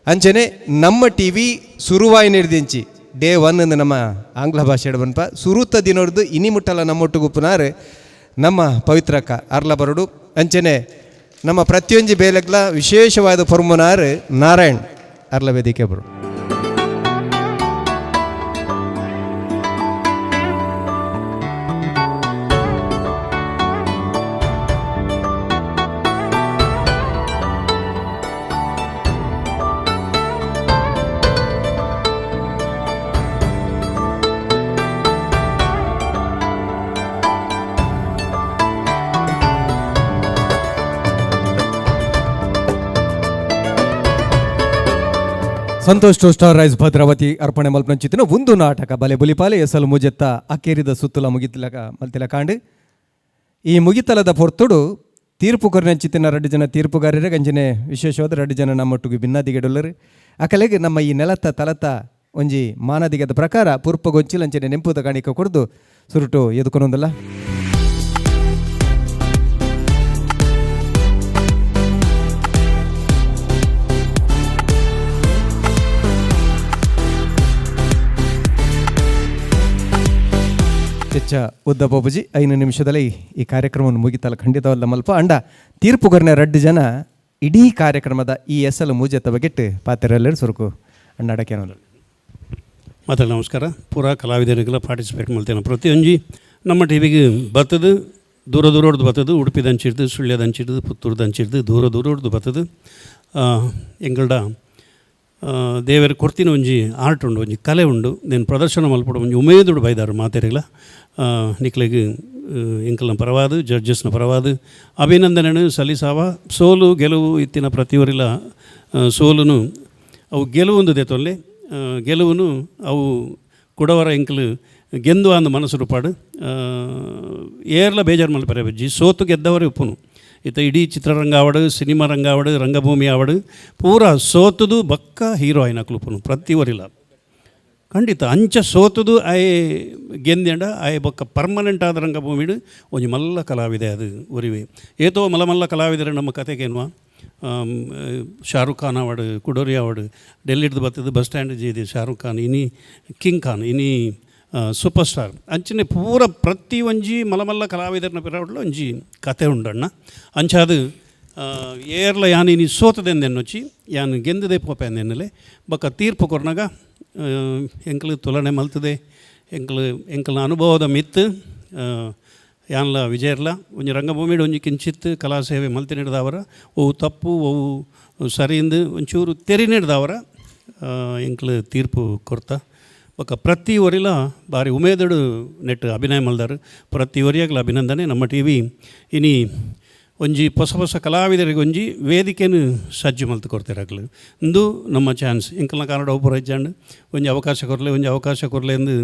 ಅಂಚನೆ ನಮ್ಮ ಟಿ ವಿ ಸುರುವಾಯಿ ನಿರ್ದಿಂಚಿ ಡೇ 1 ನಮ್ಮ ಆಂಗ್ಲ ಭಾಷೆ ಬನ್ಪ ಸುರುತ್ತ ದಿನೋಡ್ದು ಇನಿ ಮುಟ್ಟಲ್ಲ ನಮ್ಮೊಟ್ಟುಗುಪ್ಪುನಾರು ನಮ್ಮ ಪವಿತ್ರಕ್ಕ ಅರ್ಲ ಬರಡು ಅಂಚನೆ ನಮ್ಮ ಪ್ರತಿಯೊಂದು ಬೇಲೆಗ್ಲ ವಿಶೇಷವಾದ ಪೊರ್ಮುನಾರ್ ನಾರಾಯಣ್ ಅರ್ಲ ವೇದಿಕೆ ಬರು. ಸಂತೋಷ್ ಟು ಸ್ಟಾರ್ ರೈಸ್ ಭದ್ರಾವತಿ ಅರ್ಪಣೆ ಮಲ್ಪಂಚಿತ್ತಿನ ಒಂದು ನಾಟಕ ಬಲೆ ಬುಲಿಪಾಲೆ ಎಸಲು ಮುಜೆತ್ತ ಅಕ್ಕೇರಿದ ಸುತ್ತಲ ಮಲ್ತಿಲ ಕಾಂಡು ಈ ಮುಗಿತಲದ ಪೊರ್ತುಡು ತೀರ್ಪು ಕೊರಿನಂಚಿತ್ತಿನ 2 ಜನ ತೀರ್ಪುಗಾರರೇ ಗಂಜನೆ ವಿಶೇಷವಾದ 2 ಜನ ನಮ್ಮೊಟ್ಟಿಗೆ ಭಿನ್ನಾದಿಗೆಡೊಲ್ಲರು ಅಕಲೆಗೆ ನಮ್ಮ ಈ ನೆಲತ ತಲತ ಒಂಜಿ ಮಾನದಿಗದ ಪ್ರಕಾರ ಪೂರ್ಪಗೊಂಚಿಲಂಚನೆ ನೆಂಪುದ ಕಾಣಿಕ ಕೊಡ್ದು ಸುರುಟು ಎದುಕೊನೊಂದಲ್ಲ. ಚೆಚ್ಚ ಉದ್ದ ಬಾಬುಜಿ 5 ನಿಮಿಷದಲ್ಲಿ ಈ ಕಾರ್ಯಕ್ರಮವನ್ನು ಮುಗಿತಲ್ಲ ಖಂಡಿತವಲ್ಲ ಮಲ್ಪ ಅಂಡ ತೀರ್ಪುಗರ್ನ 2 ಜನ ಇಡೀ ಕಾರ್ಯಕ್ರಮದ ಈ ಎಸಲು ಮೂಜೆತ್ತ ಬಗೆಟ್ಟು ಪಾತ್ರೆಲ್ಲರೂ ಸುರುಕು ಅಣ್ಣಾಡಕ್ಕೆ ಮತ್ತೆ ನಮಸ್ಕಾರ. ಪೂರಾ ಕಲಾವಿದರಿಗೆಲ್ಲ ಪಾರ್ಟಿಸಿಪೇಟ್ ಮಾಡ್ತೇನೆ. ಪ್ರತಿಯೊಂದು ನಮ್ಮ ಟಿವಿಗೆ ಬರ್ತದೆ, ದೂರ ದೂರ ಹೊಡೆದು ಬರ್ತದೆ. ಉಡುಪಿದ ಹಂಚಿಡ್ದು, ಸುಳ್ಯದ ಹಂಚಿಡ್ದು, ಪುತ್ತೂರ್ದು ಹಂಚಿಡ್ದು, ದೂರ ದೂರ ಹೊಡೆದು ಬರ್ತದೆ. ಎಂಗಲ್ಡ ದೇವರ ಕೊಡ್ತೀನಿ ಒಂಜಿ ಆರ್ಟ್ ಉಂಡು, ಒಂಜಿ ಕಲೆ ಉಂಡು. నేను ಪ್ರದರ್ಶನ ಮಲ್ಪಡ ಒಂಜಿ ಉಮೇದುಡು ಬೈದಾರು ಮಾತೆರೆಗಳ ನಿಕ್ಲೆಗೆ ಎಂಕಲ್ನ ಪರವಾದು ಜಡ್ಜಸ್ನ ಪರವಾದು ಅಭಿನಂದನೆಯನ್ನು ಸಲ್ಲಿಸಾವ. ಸೋಲು ಗೆಲುವು ಇತ್ತಿನ ಪ್ರತಿಯೊರಿಲ್ಲ ಸೋಲುನು ಅವು ಗೆಲುವೊಂದು ದೇತೊಲ್ಲೆ ಗೆಲುವುನು ಅವು ಕೊಡವರ ಎಂಕಲು ಗೆಂದು ಅಂದ ಮನಸ್ಸು ರೂಪಾಡು ಏರ್ಲ ಬೇಜಾರು ಮಲ್ಪರೆ ಬಜ್ಜಿ ಸೋತು ಗೆದ್ದವರೇ ಉಪ್ಪುನು. ಇತ್ತ ಇಡೀ ಚಿತ್ರರಂಗ ಆವಡು, ಸಿನಿಮಾ ರಂಗ ಆವಡು, ರಂಗಭೂಮಿ ಆವಡು ಪೂರ ಸೋತುದು ಬಕ್ಕ ಹೀರೋ ಆಯ್ನ ಕುಲುಪುನು ಪ್ರತಿವರಿಲ್ಲ ಖಂಡಿತ ಅಂಚ ಸೋತುದು ಆಯ್ ಗೆಂದೆಂಡ ಆಯ್ ಬೊಕ್ಕ ಪರ್ಮನೆಂಟ್ ಆದ ರಂಗಭೂಮಿಡು ಒಂಜಿ ಮಲ್ಲ ಕಲಾವಿದೆ ಅದು ಒರಿವೆ ಏತೋ ಮಲ್ಲ ಕಲಾವಿದರೆ ನಮ್ಮ ಕತೆಗೇನ್ವಾ. ಶಾರುಖ್ ಖಾನ್ ಆವಡು, ಕುಡೋರಿ ಆವಡು, ಡೆಲ್ಲಿಡ್ದು ಬರ್ತದೆ ಬಸ್ ಸ್ಟ್ಯಾಂಡ್ ಜೀದಿ ಶಾರುಖ್ ಖಾನ್ ಇನಿ ಕಿಂಗ್ ಖಾನ್ ಇನಿ ಸೂಪರ್ ಸ್ಟಾರ್ ಅಂಚನೆ ಪೂರ ಪ್ರತಿ ಒಂಜಿ ಮಲ್ಲ ಕಲಾವಿದರನ್ನ ಪಿರಾವಡ್ಲು ಒಂಜಿ ಕತೆ ಉಂಡಣ್ಣ. ಅಂಚಾದು ಏರ್ಲ ಯಾನು ಇನಿ ಸೋತದೆಂದೆನ್ನೊಚ್ಚಿ ಯಾನು ಗೆಂದದೆ ಪೋಪೆ ಅಂದೆನ್ನಲೆ ಬೊಕ್ಕ ತೀರ್ಪು ಕೊರ್ನಾಗ ಎಂಕಲು ತುಲನೆ ಮಲ್ತದೆ. ಎಂಕಲ್ನ ಅನುಭವದ ಮಿತ್ತು ಯಾನ್ಲ ವಿಜಯರ್ಲ ಒಂಜಿ ರಂಗಭೂಮಿಡು ಒಂಜಿ ಕಿಂಚಿತ್ ಕಲಾ ಸೇವೆ ಮಲ್ತಿ ನೀಡಿದವರ ಅವು ತಪ್ಪು ಅವು ಸರಿಯಿಂದ ಒಂಚೂರು ತೆರಿ ನೀಡಿದವರ ಎಂಕಲು ತೀರ್ಪು ಕೊರ್ತ ಬೊಕ್ಕ ಪ್ರತಿ ಒರಿಲ ಬಾರಿ ಉಮೇದಡು ನೆಟ್ ಅಭಿನಯ ಮಲ್ದಾರು. ಪ್ರತಿ ಒರಿಯಾಗಲ ಅಭಿನಂದನೆ. ನಮ್ಮ ಟಿವಿ ಇನಿ ಒಂಜಿ ಹೊಸ ಕಲಾವಿದರಿಗೆ ಒಂಜಿ ವೇದಿಕೆಯನ್ನು ಸಜ್ಜು ಮಲ್ತು ಕೊಡ್ತಿರಾಗಲು ಇಂದು ನಮ್ಮ ಚಾನ್ಸ್ ಇಂಕಲ್ನ ಕನ್ನಡ ಒಬ್ಬರು ಹೆಜ್ಜಂಡು ಒಂಜಿ ಅವಕಾಶ ಕೊರಲೆ ಎಂದು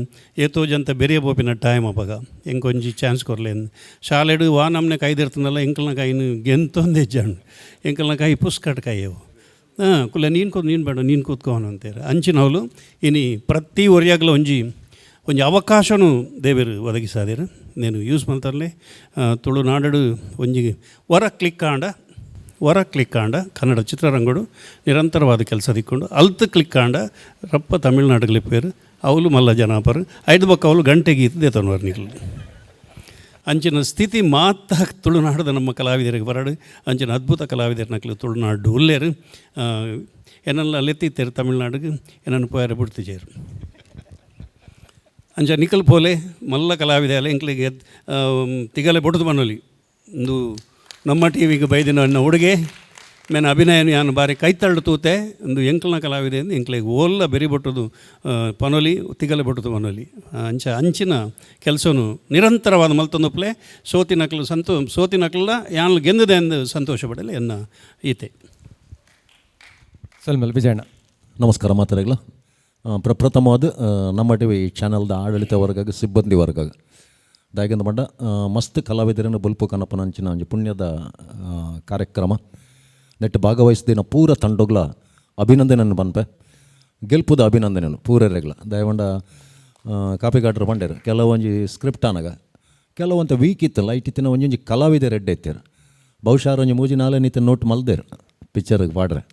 ಏತೋ ಜಂತ ಬೆರಿಯ ಬೋಪಿನ ಟೈಮ್ ಅಪ್ಪಾಗ ಎಂಕೊಂಜಿ ಚಾನ್ಸ್ ಕೊರಲೆ ಎಂದು ಶಾಲೆಡು ವಾ ನಮ್ಮನೆ ಕೈದಿರ್ತನಲ್ಲ ಎಂಕಲ್ನ ಕೈನು ಗೆಂತೊಂದು ಹೆಜ್ಜಂಡು ಎಂಕಲ್ನ ಕೈ ಪುಸ್ಕಟ್ ಕೈಯವು ಕುಲ್ಲ ನೀನು ಬೇಡ ನೀನು ಕೂತ್ಕೋನು ಅಂತಾರೆ ಅಂಚಿನವಳು ಇನಿ ಪ್ರತಿ ಒರಿಯಾಗಲ ಒಂಜಿ ಅವಕಾಶನೂ ದೇವರು ಒದಗಿಸಾದಿರು. నేను ಯೂಸ್ ಮಾಡ್ತಾರಲೆ ತುಳುನಾಡು ಒಂಜಿ ವರ ಕ್ಲಿಕ್ ಆಂಡ ಕನ್ನಡ ಚಿತ್ರರಂಗಡು ನಿರಂತರವಾದ ಕೆಲಸ ದಿಕ್ಕೊಂಡು ಅಲ್ತು ಕ್ಲಿಕ್ ಆಂಡ ರಪ್ಪ ತಮಿಳ್ನಾಡುಗಲಿ ಪೇರು ಅವಳು ಮಲ್ಲ ಜನಾಪರು 5 ಬೊಕ್ಕ ಅವಳು ಗಂಟೆಗೆ ಇದ್ದೇತನವರು ನಿಗಳು ಅಂಚಿನ ಸ್ಥಿತಿ ಮಾತ ತುಳುನಾಡದ ನಮ್ಮ ಕಲಾವಿದರಿಗೆ ಬರಡು ಅಂಚಿನ ಅದ್ಭುತ ಕಲಾವಿದರ ನಕಲು ತುಳುನಾಡು ಉಲ್ಲೇರು ಏನಲ್ಲ ಲೆತ್ತಿತ್ತೇರು ತಮಿಳ್ನಾಡಿಗೆ ಏನನ್ನು ಪೋಯಾರೆ ಬಿಡ್ತಿಜೇರು ಅಂಚ ನಿಕಲ್ ಪೋಲೆ ಮಲ್ಲ ಕಲಾವಿದೆ ಅಲ್ಲ ಎಂಕ್ಲಿಗೆ ತಿಗಲೆ ಬೊಡ್ದು ಬನ್ನೊಲಿ ಒಂದು ನಮ್ಮ ಟಿವಿಗೆ ಬೈದಿನ ಅನ್ನ ಹುಡುಗೆ ಮೇನ ಅಭಿನಯ ನಾನು ಬಾರಿ ಕೈತಳ್ಳು ತೂತೆ ಒಂದು ಎಂಕಲ್ನ ಕಲಾವಿದೆ ಎಂದು ಎಂಕ್ಲಿಗೆ ಓಲ್ಲ ಬೆರಿ ಬೊಟ್ಟದು ಪನೊಲಿ ತಿಗಲೆ ಬೊಟ್ಟದು ಬನ್ನೊಲಿ ಅಂಚಿನ ಕೆಲಸನು ನಿರಂತರವಾದ ಮಲ್ತೊಂದುಪ್ಲೆ ಸೋತಿನಕ್ಲ ಯಾನ್ಲು ಗೆಂದಿದೆ ಎಂದು ಸಂತೋಷ ಪಡಲಿ ಎನ್ನ ಈತೆ ಸಲ್ಮಲ್ ವಿಜಯಣ್ಣ. ನಮಸ್ಕಾರ ಮಾತಾಡಲ್ಲ. ಪ್ರಪ್ರಥಮವಾದ ನಮ್ಮ ಟಿವಿ ಚಾನಲ್ದ ಆಡಳಿತ ವರ್ಗ ಸಿಬ್ಬಂದಿ ವರ್ಗ ದಾಯಕಂದ ಮಂಡ ಮಸ್ತ್ ಕಲಾವಿದರನ್ನು ಬಲ್ಪು ಕನಪನ ಅಂಚಿನ ಒಂಜಿ ಪುಣ್ಯದ ಕಾರ್ಯಕ್ರಮ ನೆಟ್ಟು ಭಾಗವಹಿಸಿದ ಪೂರ ತಂಡೋಗ್ಲ ಅಭಿನಂದನೆಯನ್ನು ಬನ್ಪೆ ಗೆಲ್ಪುದ ಅಭಿನಂದನೆಯನ್ನು ಪೂರರೆಗ್ಲ ದಯವಂಡ ಕಾಪಿಗಾಡ್ರು ಬಂಡೇರು ಕೆಲವೊಂಜಿ ಸ್ಕ್ರಿಪ್ಟ್ ಆನಾಗ ಕೆಲವಂತ ವೀಕ್ ಇತ್ತು ಲೈಟ್ ಇತ್ತಿನ ಒಂಜೊಂಜಿ ಕಲಾವಿದರು ಎಡ್ಡೆ ಇತ್ತೇರು ಬಹುಶಃ ಒಂಜಿ 3-4 ನಿತ್ಯ ನೋಟ್ ಮಲ್ದೇರು ಪಿಕ್ಚರ್ಗೆ ಪಾಡ್ರೆ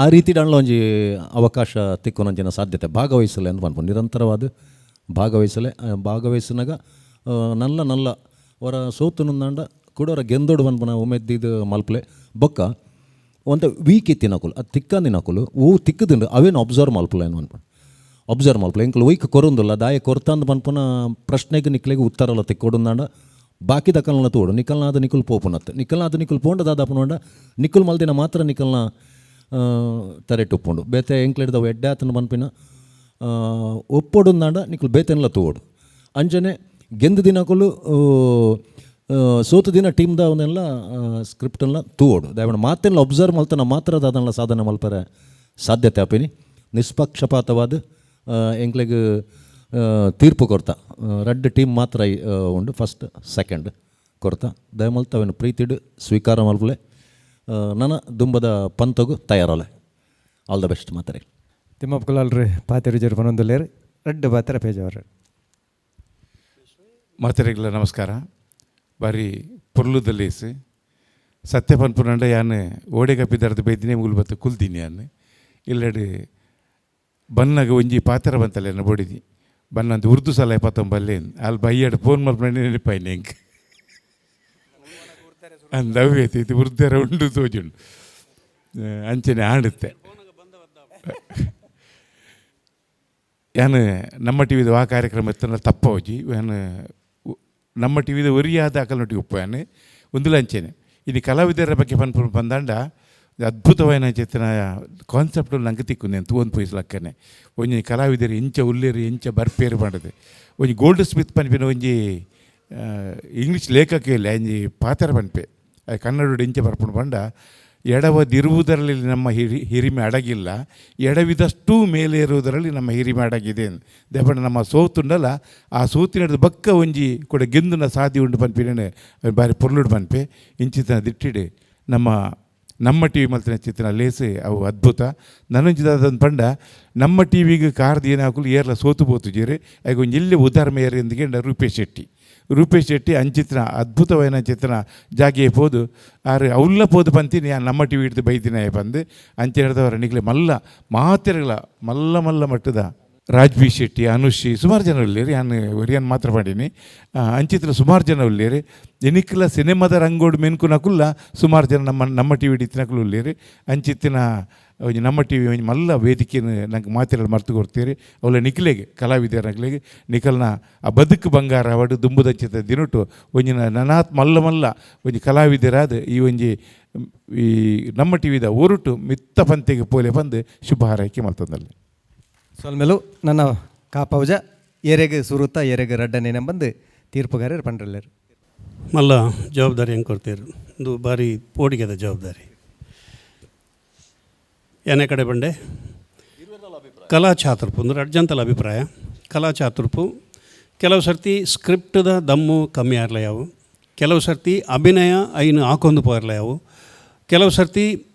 ಆ ರೀತಿ ಡಣ್ಣ ಒಂಜಿ ಅವಕಾಶ ತಿಕ್ಕೊನಂಚಿನ ಸಾಧ್ಯತೆ ಭಾಗವಹಿಸಲೆ ಅಂತ ಬಂದ್ಬೋದು ನಿರಂತರವಾದ ಭಾಗವಹಿಸನಾಗ ನಲ್ಲ ಹೊರ ಸೋತು ನಂದಾಂಡ ಕೂಡೋರ ಗೆಂದೋಡು ಬಂದ್ಪನ ಒಮ್ಮೆದ್ದಿದ್ದು ಮಲ್ಪಲೆ ಬೊಕ್ಕ ಒಂದು ವೀಕ್ ಇತ್ತಿನಕುಲು ಅದು ತಿಕ್ಕಂದಿನಕುಲು ತಿಕ್ಕದಿಂದ ಅವೇನು ಅಬ್ಸರ್ವ್ ಮಲ್ಪಲೆ ಏನು ಅನ್ಪಣ ಅಬ್ಸರ್ವ್ ಮಲ್ಪಲೆ ಇಂಕಲು ವೈಕ್ ಕೊರೊಂದಿಲ್ಲ ದಾಯ ಕೊರ್ತಂದು ಬಂದ್ಪನ ಪ್ರಶ್ನೆಗೆ ನಿಕ್ಲೆಗೆ ಉತ್ತರಲ್ಲ ತಿಕ್ಕೊಡುಂದಾಂಡ ಬಾಕಿ ದಕ್ಕಲ್ನ ತೋಡು ನಿಕ್ಕಲ್ನಾದ ನಿಕ್ಕಲು ಪೋಪುನತ್ತೆ ನಿಕ್ಕಲ್ನಾದ ನಿಕ್ಕಲು ಪೋಂಡ ದಾದಾಪನೋಂಡ ನಿಕ್ಕಲು ಮಲ್ದಿನ ಮಾತ್ರ ನಿಕ್ಕಲ್ನ ತರೆಟ್ಟುಪ್ಪುಂಡು ಬೇತೆ ಎಂಕ್ಲೆಡ್ದವು ಎಡ್ಡಾತನ ಬಂದ್ಪಿನ ಒಪ್ಪೊಡುಂದಾಂಡ ನಿಕ್ಕಲು ಬೇತೆನ್ಲ ತೋಡು ಅಂಚನೆ ಗೆಂದು ದಿನಕುಲು ಸೋತು ದಿನ ಟೀಮ್ದ ಅವನ್ನೆಲ್ಲ ಸ್ಕ್ರಿಪ್ಟೆಲ್ಲ ತೂಡು ದಯವಿಟ್ಟು ಮಾತೆಲ್ಲ ಅಬ್ಸರ್ವ್ ಮಲ್ತಾನ ಮಾತ್ರ ಅದನ್ನೆಲ್ಲ ಸಾಧನೆ ಮಲ್ಪರೆ ಸಾಧ್ಯತೆ ಆಪಿನಿ ನಿಷ್ಪಕ್ಷಪಾತವಾದ ಎಂಕ್ಲೆಗೆ ತೀರ್ಪು ಕೊಡ್ತಾ ರೆಡ್ ಟೀಮ್ ಮಾತ್ರ ಉಂಡು ಫಸ್ಟ್ ಸೆಕೆಂಡ್ ಕೊಡ್ತಾ ದಯಮಲ್ತ ಅವೇನು ಪ್ರೀತಿಡು ಸ್ವೀಕಾರ ಮಲ್ಪಲೆ ನನ್ನ ದುಂಬದ ಪಂತಗು ತಯಾರಲೆ ಆಲ್ ದ ಬೆಸ್ಟ್ ಮಾತಾರೆ ತಿಮ್ಮಪ್ಪ ಕುಲಾಲ್ರಿ ಪಾತೆರು ಜರು ಪನೊಂದುಲ್ಲೇರು ರೆಡ್ ಪಾತೆರ ಪೇಜವ್ರೆ ಮಾತೆರೆಗಳ ನಮಸ್ಕಾರ ಬಾರಿ ಪೊರ್ಲುದಲ್ಲೇಸು ಸತ್ಯ ಪನ್ಪುನಂಡ ಯಾನು ಓಡೆಗಪ್ಪಿದಾರ್ದು ಬೈದಿನೇ ಮುಗುಲ್ಬತ್ತು ಕುಲ್ದೀನಿ ಯಾನು ಇಲ್ಲಡು ಬನ್ನಾಗ ಒಂಜಿ ಪಾತ್ರ ಬಂತಲ್ಲ ನಾನು ಬೋಡಿದಿ ಬನ್ನಂದು ಉರ್ದು ಸಲ ಪತ್ತೊಂಬಲ್ಲೇನು ಅಲ್ಲಿ ಬೈಯಾಡು ಫೋನ್ ಮಲ್ಪಂಡ ನೆನಪಾಯ್ನಿ ಹೆಂಗೆ ಅಂದವ್ಯತೆ ಇದು ಉರ್ದರ ಉಂಡು ತೋಜುಂಡು ಅಂಚನೆ ಆಡುತ್ತೆ ಯಾನು ನಮ್ಮ ಟಿ ವಿದು ಆ ಕಾರ್ಯಕ್ರಮ ಎತ್ತನ ತಪ್ಪ ಹೋಜಿ ಯಾನು ನಮ್ಮ ಟಿ ವಿದ ಒರಿಯಾದ ಅಕಲ್ನೊಟ್ಟಿಗೆ ಉಪ್ಪಾನೆ ಒಂದುಲ ಅಂಚೆನೆ ಇದು ಕಲಾವಿದರ ಬಗ್ಗೆ ಬಂದಾಂಡ ಅದ್ಭುತವಾದ ಚಿತ್ರ ಕಾನ್ಸೆಪ್ಟ್ ನಂಗೆ ತಿಕ್ಕು ತೂವೊಂದು ಪೈಸ್ಲಕ್ಕನೆ ಒಂಜಿ ಕಲಾವಿದರು ಎಂಚ ಉಲ್ಲೇರು ಎಂಚ ಬರ್ಪೇರು ಮಾಡೋದು ಒಂಜಿ ಗೋಲ್ಡ್ ಸ್ಮಿತ್ ಪನ್ಪಿನ ಒಂಜಿ ಇಂಗ್ಲೀಷ್ ಲೇಖಕ ಇಲ್ಲ ಒಂಜಿ ಪಾತ್ರ ಪನ್ಪೆ ಅದು ಕನ್ನಡ ಎಂಚ ಬರ್ಪುಂಡು ಬಂಡ ಎಡವದಿರುವುದರಲ್ಲಿ ನಮ್ಮ ಹಿರಿಮೆ ಅಡಗಿಲ್ಲ ಎಡವಿದಷ್ಟು ಮೇಲೆ ಇರುವುದರಲ್ಲಿ ನಮ್ಮ ಹಿರಿಮೆ ಅಡಗಿದೆ ದೇಪಣ್ಣ ನಮ್ಮ ಸೋತುಂಡಲ್ಲ ಆ ಸೋತಿನದು ಬಕ್ಕ ಒಂಜಿ ಕೂಡ ಗೆಂದುನ ಸಾಧಿ ಉಂಡು ಪನ್ಪಿನ ಬಾರಿ ಪೊರ್ಲುಡು ಪನ್ಪೆ ಇಂಚಿತನ ದಿಟ್ಟಿಡು ನಮ್ಮ ಟಿ ವಿ ಮಲ್ತಿನ ಚಿತ್ರ ಲೇಸೆ ಅವು ಅದ್ಭುತ ನನಂಚಿದಾದಂದು ಪಂಡ ನಮ್ಮ ಟಿ ವಿಗೆ ಕಾರ್ದು ಏನಾಗಲು ಏರ್ಲ ಸೋತು ಬೋತುಜೀರಿ ಆಗ ಒಂದು ಎಲ್ಲಿ ಉದಾಹರಣೆ ಏರಿ ಎಂದಿಗೆ ರೂಪೇಶ್ ಶೆಟ್ಟಿ ಅಂಚಿತ್ರ ಅದ್ಭುತವಾದ ಚಿತ್ರ ಜಾಗಿಯೇ ಪೋದು ಆರು ಅವಲ್ಲ ಪೋದು ಪಂತೀನಿ ನಮ್ಮ ಟಿ ವಿ ಹಿಡಿದು ಬೈದಿನ ಬಂದು ಅಂಚೆ ಹಿಡಿದವರ ನಿಗ್ಲೆ ಮಲ್ಲ ಮಾತೆರೆಗಳ ಮಲ್ಲ ಮಟ್ಟದ ರಾಜ್ಬಿ ಶೆಟ್ಟಿ ಅನುಶ್ರೀ ಸುಮಾರು ಜನ ಉಳ್ಳೇರಿ ನಾನು ಒರಿಯನ್ ಮಾತ್ರ ಮಾಡೀನಿ ಅಂಚಿತ್ರ ಸುಮಾರು ಜನ ಉಳ್ಳೇರಿ ಎನಿಕ್ಲ ಸಿನಿಮಾದ ರಂಗೋಡು ಮೆನ್ಕುನಕುಲ್ಲ ಸುಮಾರು ಜನ ನಮ್ಮ ಟಿ ವಿ ಹಿಡಿತಿನಕಲು ಉಳ್ಳೇರಿ ಅಂಚಿತ್ತಿನ ಒಂಜಿ ನಮ್ಮ ಟಿ ವಿ ಒಂಜಿ ಮಲ್ಲ ವೇದಿಕೆಯನ್ನು ನಂಗೆ ಮಾತೆರಳು ಮರ್ತು ಕೊಡ್ತೀರಿ ಅವಳ ನಿಖಿಲೆಗೆ ಕಲಾವಿದರ ನಕ್ಲೆಗೆ ನಿಖಲ್ನ ಆ ಬದುಕು ಬಂಗಾರ ಅವಾರ್ಡ್ ದುಂಬುದಂಚಿತ ದಿನಟು ಒಂಜಿನ ನನಾತ್ ಮಲ್ಲ ಒಂಜಿ ಕಲಾವಿದರಾದ ಈ ನಮ್ಮ ಟಿ ವಿದ ಒರುಟು ಮಿತ್ತ ಪಂತೆಗೆ ಪೋಲೆ ಬಂದು ಶುಭ ಹಾರೈಕೆ ಮಲ್ತಂದಲ್ಲಿ ಸೊಲ್ಮೇಲು ನನ್ನ ಕಾಪೌಜ ಎರೆಗೆ ಸುರುತ್ತ ಎರೆಗೆ ರಡ್ಡನೇನ ಬಂದು ತೀರ್ಪುಗಾರರು ಪಂಡ್ರಲ್ಲೇರು ಮಲ್ಲ ಜವಾಬ್ದಾರಿ ಹೆಂಗೆ ಕೊಡ್ತೀರಿ ಒಂದು ಬಾರಿ ಪೋಡಿಗೆದ ಜವಾಬ್ದಾರಿ ಏನೇ ಕಡೆ ಬಂಡೆ ಕಲಾ ಚಾತುರ್ಪು ಅಂದ್ರೆ ಅಡ್ಜಂತಲ ಅಭಿಪ್ರಾಯ ಕಲಾ ಚಾತುರ್ಪು ಕೆಲವು ಸರ್ತಿ ಸ್ಕ್ರಿಪ್ಟ್ದ ದಮ್ಮು ಕಮ್ಮಿ ಆರ್ಲ ಯಾವು ಕೆಲವು ಸರ್ತಿ ಅಭಿನಯ ಐನು ಹಾಕೊಂಡು ಪೋರ್ಲ ಯಾವು ಕೆಲವು ಸರ್ತಿ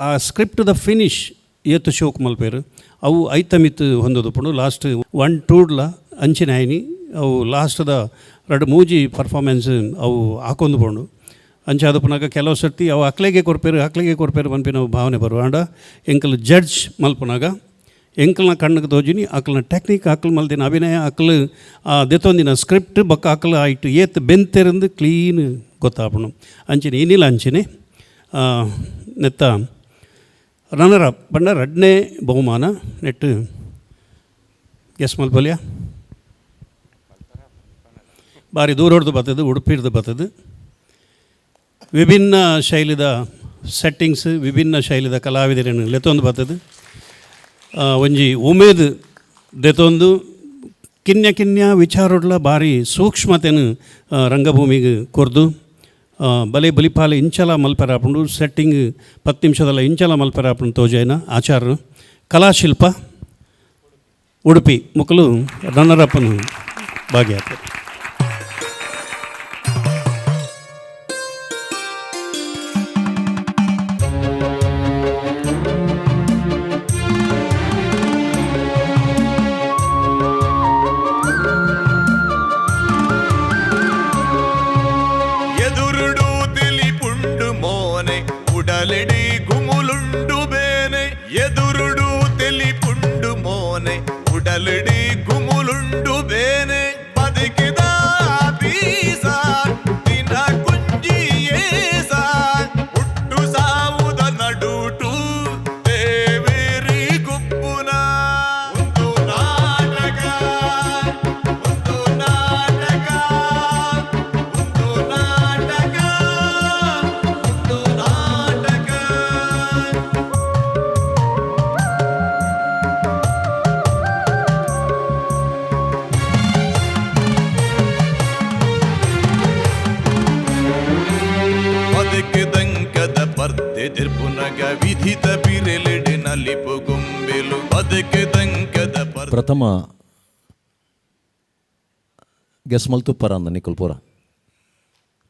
ಆ ಸ್ಕ್ರಿಪ್ಟ್ದ ಫಿನಿಶ್ ಏತು ಶೋಕ್ ಮಲ್ಪೇರು ಅವು ಐತಮಿತ್ತು ಹೊಂದೋದು ಪುಂಡು ಲಾಸ್ಟ್ 1-2 ಅಂಚಿನ ಆಯ್ನಿ ಅವು ಲಾಸ್ಟ್ದ ಎರಡು ಮೂಜಿ ಪರ್ಫಾರ್ಮೆನ್ಸ್ ಅವು ಹಾಕೊಂಡು ಪೋಂಡು ಅಂಚಾದ ಪುನಗ ಕೆಲವು ಸರ್ತಿ ಅವು ಅಕ್ಲೆಗೆ ಕೊರ್ಪೇರು ಪನ್ಪಿನ ಭಾವನೆ ಬರುವಾಂಡ ಎಂಕಲ್ ಜಡ್ಜ್ ಮಲ್ಪುನಾಗ ಎಂಕಲ್ನ ಕಣ್ಣಿಗೆ ತೋಜಿನಿ ಅಕ್ಲನ ಟೆಕ್ನಿಕ್ ಅಕ್ಲು ಮಲ್ದಿನ ಅಭಿನಯ ಅಕ್ಲು ದೆತ್ತೊಂದಿನ ಸ್ಕ್ರಿಪ್ಟ್ ಬಕ್ಕ ಅಕ್ಲು ಆಯ್ತು ಏತ್ ಬೆಂತೆರಂದು ಕ್ಲೀನ್ ಗೊತ್ತಾಪುಣು ಅಂಚಿನ ಏನಿಲ್ಲ ಅಂಚಿನೆ ನೆತ್ತ ರನ್ನರ್ ಅಪ್ ಬಂಡ 2ನೇ ಬಹುಮಾನ ನೆಟ್ಟು ಗೆಸ್ ಮಲ್ಪಲ್ಯ ಬಾರಿ ದೂರೊಡ್ದು ಬರ್ತದೆ ಉಡುಪಿಡ್ದು ಬರ್ತದೆ ವಿಭಿನ್ನ ಶೈಲಿದ ಸೆಟ್ಟಿಂಗ್ಸ್ ವಿಭಿನ್ನ ಶೈಲಿದ ಕಲಾವಿದರನ್ನು ಲೆತ್ತೊಂದು ಬರ್ತದೆ ಒಂಜಿ ಉಮೇದ್ ದೆತ್ತೊಂದು ಕಿನ್ಯ ವಿಚಾರೊಡ್ಲ ಬಾರಿ ಸೂಕ್ಷ್ಮತೆಯನ್ನು ರಂಗಭೂಮಿಗೆ ಕೊರ್ದು ಬಲೆ ಬಲಿಪಾಲ ಇಂಚಲ ಮಲ್ಪರಾಪುಂಡು ಸೆಟ್ಟಿಂಗ್ 10 ನಿಮಿಷದಲ್ಲ ಇಂಚಲ ಮಲ್ಪರಾಪುಂಡು ತೋಜೈನ ಆಚಾರ್ಯರು ಕಲಾಶಿಲ್ಪ ಉಡುಪಿ ಮುಕ್ಕಲು ರನ್ನರ್ ಅಪ್ಪನು ಭಾಗಿಯಾಗ್ತಾರೆ ఉడలిడి గుములుండు బేనే ఎదురుడు తెలిపుండు మోనే ఉడలిడి గుములుండు బేనే పదికిద ನಗ ವಿಧಿತ ಪಿರೆಲೆಡೆ ನಲಿಪು ಗೊಂಬೆಲು ಬದುಕಿದಂಕದ ಪ್ರಥಮ ಗೆಸ್ ಮಲ್ತುಪ್ಪರ ಅಂದ ನಿಕುಲ್ಪುರ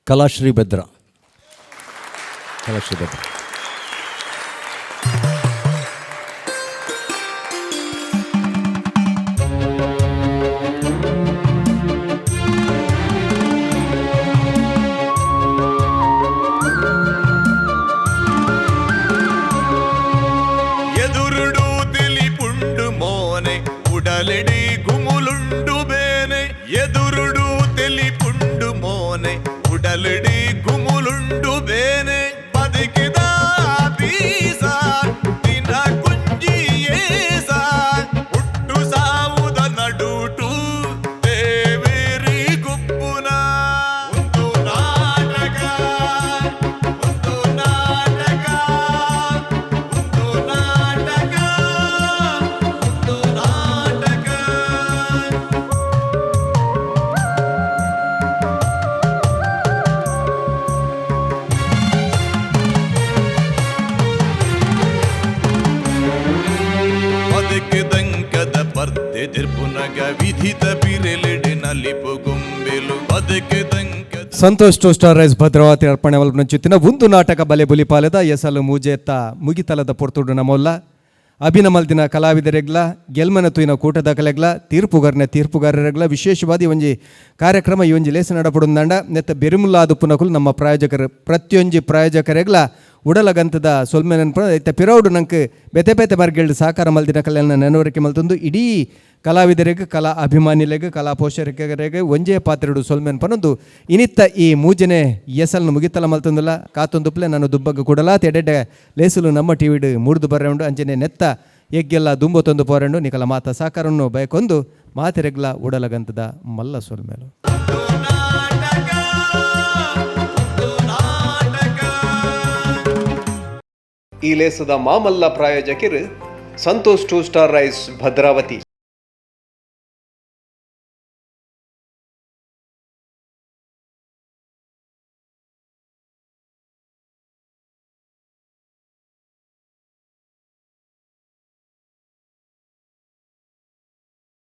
ಕಲಾಶ್ರೀ ಬೆದ್ರ. ಕಲಾಶ್ರೀ ಬೆದ್ರ ಎದುರುಡು ತಿಳಿಪುಂಡು ಮೋನೆ ಉಡಲೆಡಿ ಗುಮುಲುಂಡು ಬೇನೆ ಎದುರುಡು ತಿಳಿಪುಂಡು ಮೋನೆ ಉಡಲೆಡಿ ಗುಮುಲುಂಡು ಬೇನೆ ಬದುಕಿದ ಬೀಸ ದಿನ ಕುಂಜಿಯೇಸ ಹುಟ್ಟು ಸಾವುದ ನಡುಟು ದೇವೇರಿ ಗುಪ್ಪುನ ಒಂದು ನಾಟಕ ಒಂದು ನಾಟಕ ಒಂದು ನಾಟಕ ಒಂದು ನಾಟಕ. ಬದುಕಿದಂಕದ ಪರ್ದೆ ತಿರ್ಪುನಗ ವಿಧಿತ ಪಿರೆಲೆಡೆ ನಲಿಪು ಗೊಂಬೆಲು ಬದುಕಿದಂಕ ಸಂತೋಷ್ 2 ಸ್ಟಾರ್ ರೈಸ್ ಭದ್ರಾವತಿ ಅರ್ಪಣೆ ವಲ್ಪನಂಚಿತ್ತಿನ ಒಂದು ನಾಟಕ ಬಲೆ ಬುಲಿಪಾಲೆದ ಎಸಲು ಮೂಜೆತ್ತ ಮುಗಿತಲದ ಪೊರ್ತುಡು ನಮೊಲ್ಲ ಅಭಿನಮಲ್ದಿನ ಕಲಾವಿದರೆಗ್ಲ ಗೆಲ್ಮನ ತುಯಿನ ಕೂಟದ ಕಲೆಗ್ಲ ತೀರ್ಪುಗಾರರೆಗ್ಲ ವಿಶೇಷವಾದಿ ಒಂಜಿ ಕಾರ್ಯಕ್ರಮ ಈ ಒಂಜಿ ಲೇಸ ನಡಪಡುಂದಂಡ ನೆತ್ತ ಬೆರುಮುಲ್ಲಾದು ಪುನಕುಲು ನಮ್ಮ ಪ್ರಾಯೋಜಕರು ಪ್ರತಿಯೊಂಜಿ ಪ್ರಾಯೋಜಕರೆಗ್ಲ ಉಡಲಗಂತದ ಸೊಲ್ಮೆನನ್ಪ ಇತ್ತ ಪಿರೌಡು ನಂಗೆ ಬೆತೆ ಬೆತೆ ಬರ್ಗೆಳ್ದು ಸಾಕಾರ ಮಲ್ದಿನ ಕಲೆಯನ್ನು ನೆನವರಿಕೆ ಮಲ್ತೊಂದು ಇಡೀ ಕಲಾವಿದರಿಗೆ ಕಲಾ ಅಭಿಮಾನಿಗಳಿಗೆ ಕಲಾ ಪೋಷಕರಿಗೆ ಒಂಜೇ ಪಾತ್ರೆಡು ಸೊಲ್ಮೆನ್ ಪನೊಂದು ಇನಿತ್ತ ಈ ಮೂಜನೆ ಎಸಲ್ನು ಮುಗಿತಲ ಮಲ್ತೊಂದಿಲ್ಲ ಕಾತೊಂದುಪ್ಲೆ ನಾನು ದುಬ್ಬಗ ಕೂಡಲ ತೆಡೆಡೆ ಲೇಸಲು ನಮ್ಮ ಟಿವಿಡು ಮೂಡ್ದು ಬರ್ರೆಂಡು ಅಂಜನೆ ನೆತ್ತ ಎಗ್ಗೆಲ್ಲ ದುಂಬೊತ್ತೊಂದು ಪೋರೆಂಡು ನಿಕಲ ಮಾತ ಸಾಕಾರನ್ನು ಬಯಕೊಂದು ಮಾತೆರೆಗ್ಲ ಉಡಲಗಂತದ ಮಲ್ಲ ಸೊಲ್ಮೆಲು. ಈ ಲೇಸದ ಮಾಮಲ್ಲ ಪ್ರಾಯೋಜಕರು ಸಂತೋಷ್ 2 ಸ್ಟಾರ್ ರೈಸ್ ಭದ್ರಾವತಿ.